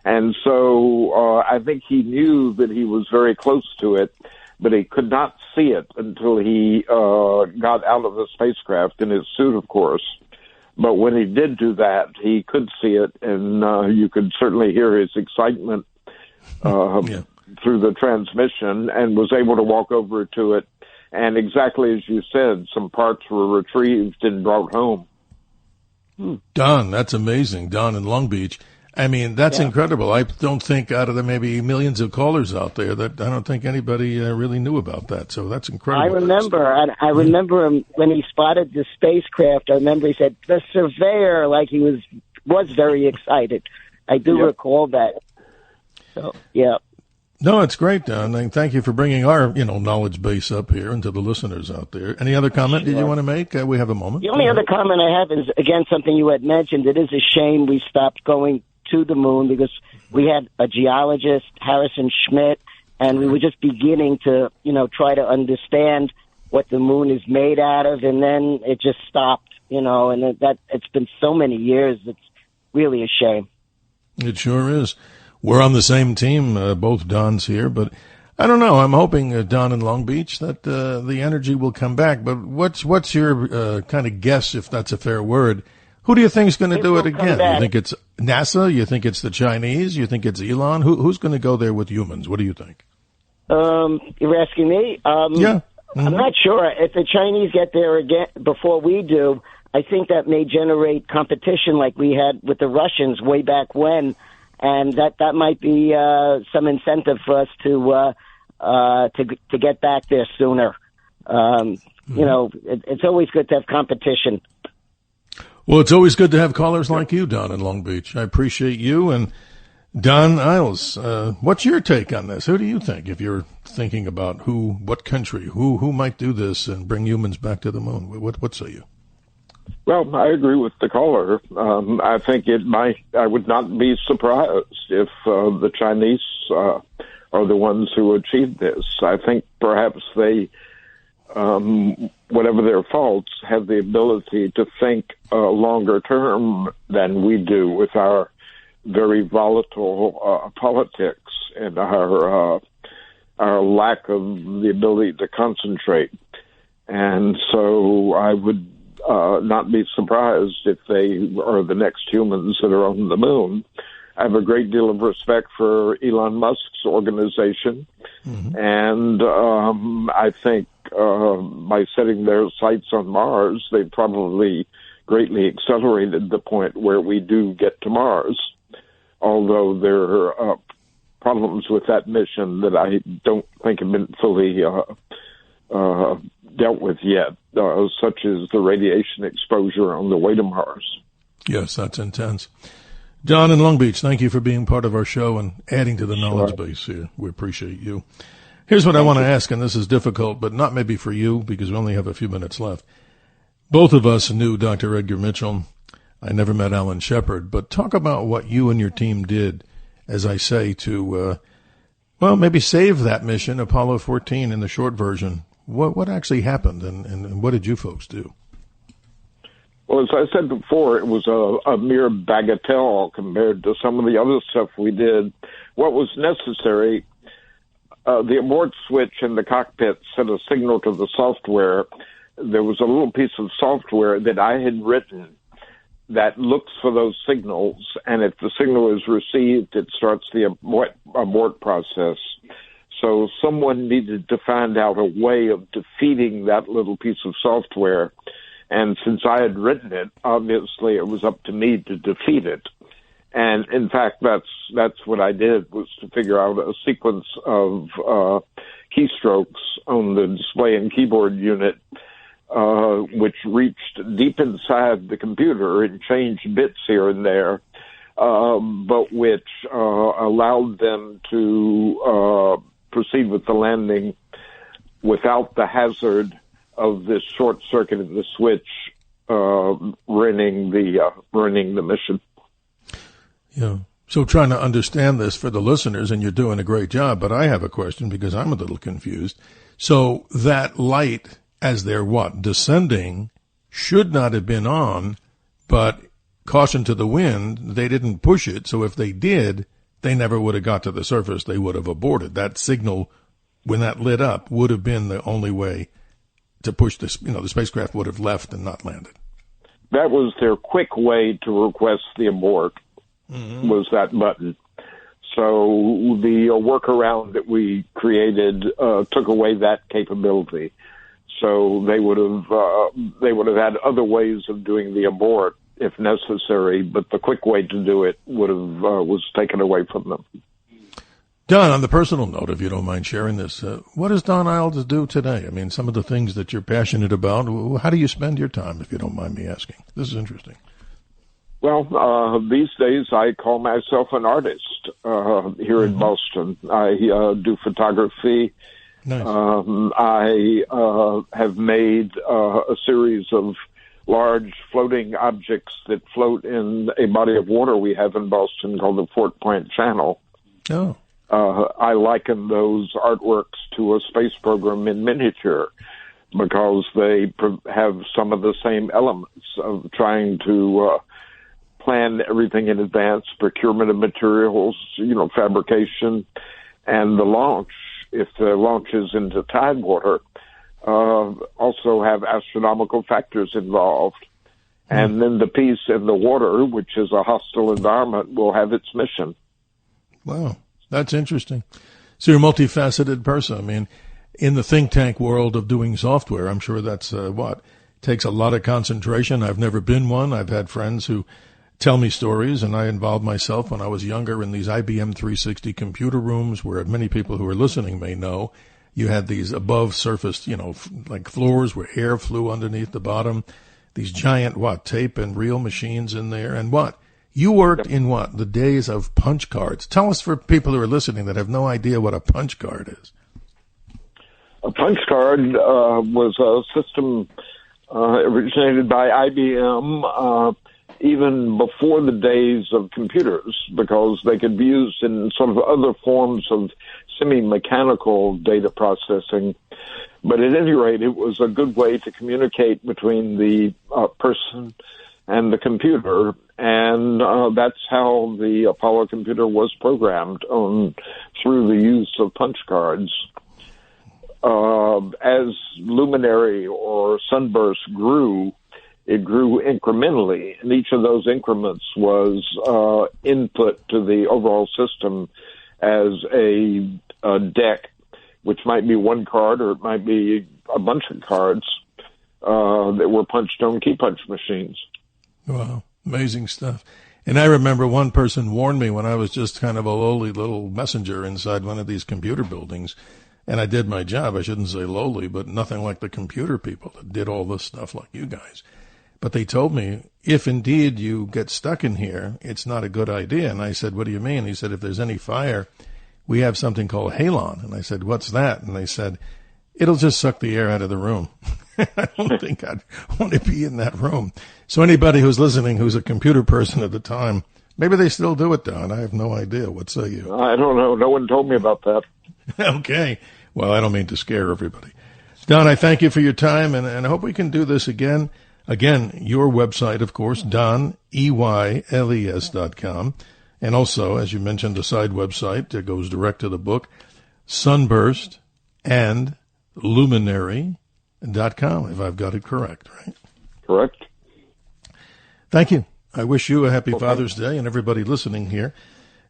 And so I think he knew that he was very close to it, but he could not see it until he got out of the spacecraft in his suit, of course. But when he did do that, he could see it, and you could certainly hear his excitement through the transmission, and was able to walk over to it. And exactly as you said, some parts were retrieved and brought home. Don, that's amazing. Don in Long Beach. I mean, that's incredible. I don't think out of the maybe millions of callers out there that I don't think anybody really knew about that. So that's incredible. I remember him when he spotted the spacecraft. I remember he said, "The Surveyor," like he was very excited. I do recall that. So, yeah. No, it's great, Don. And thank you for bringing our, knowledge base up here and to the listeners out there. Any other comment did you want to make? We have a moment. The only other comment I have is, again, something you had mentioned. It is a shame we stopped going to the moon because we had a geologist, Harrison Schmitt, and we were just beginning to, try to understand what the moon is made out of, and then it just stopped, and that it's been so many years. It's really a shame. It sure is. We're on the same team, both Dons here, but I don't know. I'm hoping, Don in Long Beach, that the energy will come back. But what's your kind of guess, if that's a fair word? Who do you think is going to do it again? You think it's NASA? You think it's the Chinese? You think it's Elon? Who's going to go there with humans? What do you think? You're asking me? Yeah. Mm-hmm. I'm not sure. If the Chinese get there again before we do, I think that may generate competition like we had with the Russians way back when. And that might be some incentive for us to get back there sooner. It's always good to have competition. Well, it's always good to have callers like you, Don in Long Beach. I appreciate you. And Don Eyles, what's your take on this? Who do you think, if you're thinking about what country, who might do this and bring humans back to the moon? What say you? Well, I agree with the caller. I think I would not be surprised if the Chinese are the ones who achieved this. I think perhaps they, whatever their faults, have the ability to think longer term than we do with our very volatile politics and our lack of the ability to concentrate. And so I would not be surprised if they are the next humans that are on the moon. I have a great deal of respect for Elon Musk's organization, and I think by setting their sights on Mars, they probably greatly accelerated the point where we do get to Mars, although there are problems with that mission that I don't think have been fully dealt with yet, such as the radiation exposure on the way to Mars. Yes, that's intense. Don in Long Beach, thank you for being part of our show and adding to the knowledge base here. We appreciate you. Here's what I want to ask, and this is difficult, but not maybe for you because we only have a few minutes left. Both of us knew Dr. Edgar Mitchell. I never met Alan Shepard, but talk about what you and your team did, as I say, to, maybe save that mission, Apollo 14 in the short version. what actually happened, and what did you folks do? Well, as I said before, it was a mere bagatelle compared to some of the other stuff we did. What was necessary, the abort switch in the cockpit sent a signal to the software. There was a little piece of software that I had written that looks for those signals, and if the signal is received, it starts the abort process. So someone needed to find out a way of defeating that little piece of software, and since I had written it, obviously it was up to me to defeat it. And in fact, that's what I did, was to figure out a sequence of keystrokes on the display and keyboard unit, which reached deep inside the computer and changed bits here and there, but which allowed them to proceed with the landing without the hazard of this short circuit of the switch ruining the mission. Yeah. So trying to understand this for the listeners, and you're doing a great job, but I have a question because I'm a little confused. So that light, as they're descending, should not have been on, but caution to the wind, they didn't push it. So if they did, they never would have got to the surface. They would have aborted. That signal, when that lit up, would have been the only way to push this. The spacecraft would have left and not landed. That was their quick way to request the abort, was that button. So the workaround that we created took away that capability. So they would have had other ways of doing the abort if necessary, but the quick way to do it was taken away from them. Don, on the personal note, if you don't mind sharing this, what does Don Eyles do today? I mean, some of the things that you're passionate about. How do you spend your time, if you don't mind me asking? This is interesting. Well, these days I call myself an artist here in Boston. I do photography. Nice. I have made a series of large floating objects that float in a body of water we have in Boston called the Fort Point Channel. Oh. I liken those artworks to a space program in miniature because they have some of the same elements of trying to plan everything in advance, procurement of materials, fabrication, and the launch. If the launch is into tidewater, also have astronomical factors involved. And then the piece in the water, which is a hostile environment, will have its mission. Wow, that's interesting. So you're a multifaceted person. I mean, in the think tank world of doing software, I'm sure that's takes a lot of concentration. I've never been one. I've had friends who tell me stories, and I involved myself when I was younger in these IBM 360 computer rooms where many people who are listening may know you had these above surface, like floors where air flew underneath the bottom, these giant, tape and reel machines in there. And you worked in the days of punch cards. Tell us, for people who are listening that have no idea what a punch card is. A punch card was a system originated by IBM even before the days of computers, because they could be used in sort of other forms of semi-mechanical data processing. But at any rate, it was a good way to communicate between the person and the computer, and that's how the Apollo computer was programmed through the use of punch cards. As luminary or sunburst grew, it grew incrementally, and each of those increments was input to the overall system as a deck, which might be one card or it might be a bunch of cards that were punched on key punch machines. Wow, amazing stuff. And I remember one person warned me when I was just kind of a lowly little messenger inside one of these computer buildings, and I did my job. I shouldn't say lowly, but nothing like the computer people that did all this stuff like you guys. But they told me, if indeed you get stuck in here, it's not a good idea. And I said, what do you mean? He said, if there's any fire, we have something called halon. And I said, what's that? And they said, it'll just suck the air out of the room. I don't think I'd want to be in that room. So anybody who's listening who's a computer person at the time, maybe they still do it, Don. I have no idea. What say you? I don't know. No one told me about that. Okay. Well, I don't mean to scare everybody. Don, I thank you for your time, and I hope we can do this again. Again, your website, of course, DonEyles.com. And also, as you mentioned, the side website that goes direct to the book, Sunburst and Luminary.com, if I've got it correct, right? Correct. Thank you. I wish you a happy Father's Day and everybody listening here.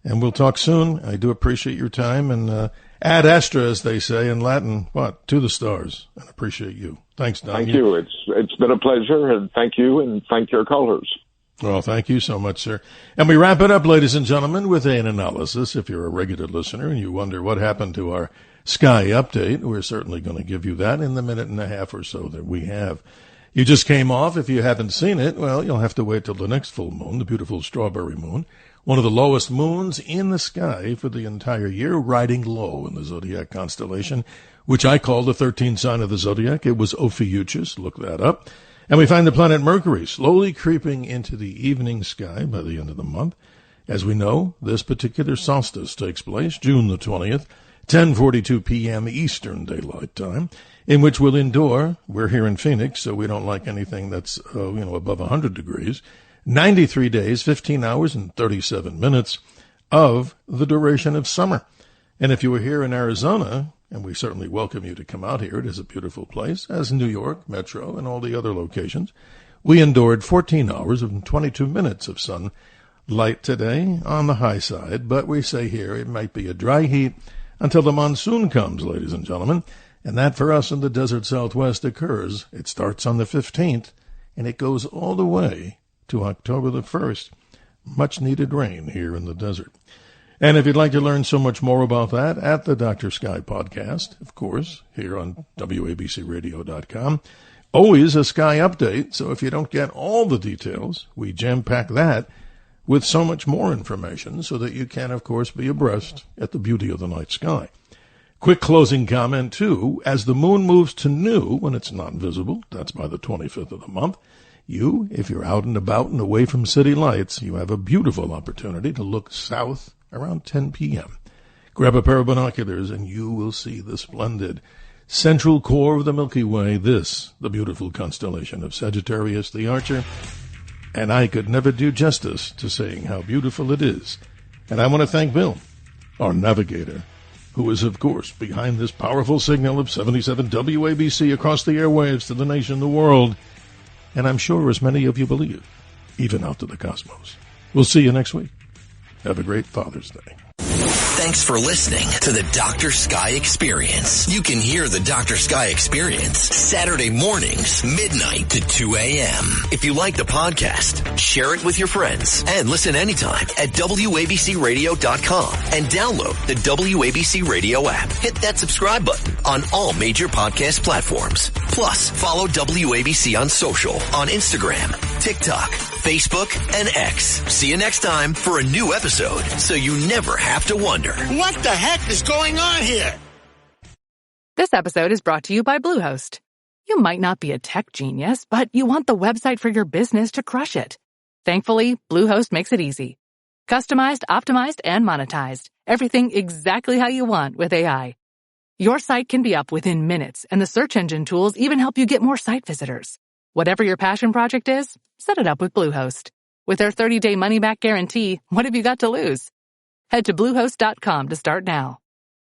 And we'll talk soon. I do appreciate your time. And ad astra, as they say in Latin, to the stars. And appreciate you. Thanks, Don. Thank you. It's been a pleasure. And thank you. And thank your callers. Well, thank you so much, sir. And we wrap it up, ladies and gentlemen, with an analysis. If you're a regular listener and you wonder what happened to our Sky update, we're certainly going to give you that in the minute and a half or so that we have. You just came off. If you haven't seen it, well, you'll have to wait till the next full moon, the beautiful strawberry moon, one of the lowest moons in the sky for the entire year, riding low in the zodiac constellation, which I call the 13th sign of the zodiac. It was Ophiuchus. Look that up. And we find the planet Mercury slowly creeping into the evening sky by the end of the month. As we know, this particular solstice takes place June the 20th, 10:42 p.m. Eastern Daylight Time, in which we'll endure, we're here in Phoenix, so we don't like anything that's, above 100 degrees, 93 days, 15 hours, and 37 minutes of the duration of summer. And if you were here in Arizona, and we certainly welcome you to come out here, it is a beautiful place, as New York, Metro, and all the other locations, we endured 14 hours and 22 minutes of sunlight today on the high side, but we say here it might be a dry heat until the monsoon comes, ladies and gentlemen, and that for us in the desert Southwest occurs. It starts on the 15th, and it goes all the way to October the 1st. Much needed rain here in the desert. And if you'd like to learn so much more about that, at the Dr. Sky podcast, of course, here on WABCRadio.com, always a Sky update. So if you don't get all the details, we jam-pack that with so much more information so that you can, of course, be abreast at the beauty of the night sky. Quick closing comment, too. As the moon moves to new when it's not visible, that's by the 25th of the month, if you're out and about and away from city lights, you have a beautiful opportunity to look south around 10 p.m. Grab a pair of binoculars and you will see the splendid central core of the Milky Way, the beautiful constellation of Sagittarius the Archer. And I could never do justice to saying how beautiful it is. And I want to thank Bill, our navigator, who is, of course, behind this powerful signal of 77 WABC across the airwaves to the nation, the world, and I'm sure as many of you believe, even out to the cosmos. We'll see you next week. Have a great Father's Day. Thanks for listening to the Dr. Sky Experience. You can hear the Dr. Sky Experience Saturday mornings, midnight to 2 a.m. If you like the podcast, share it with your friends and listen anytime at WABCRadio.com and download the WABC Radio app. Hit that subscribe button on all major podcast platforms. Plus, follow WABC on social on Instagram, TikTok, Facebook, and X. See you next time for a new episode so you never have to wonder, what the heck is going on here? This episode is brought to you by Bluehost. You might not be a tech genius, but you want the website for your business to crush it. Thankfully, Bluehost makes it easy. Customized, optimized, and monetized. Everything exactly how you want with AI. Your site can be up within minutes, and the search engine tools even help you get more site visitors. Whatever your passion project is, set it up with Bluehost. With their 30-day money-back guarantee, what have you got to lose? Head to Bluehost.com to start now.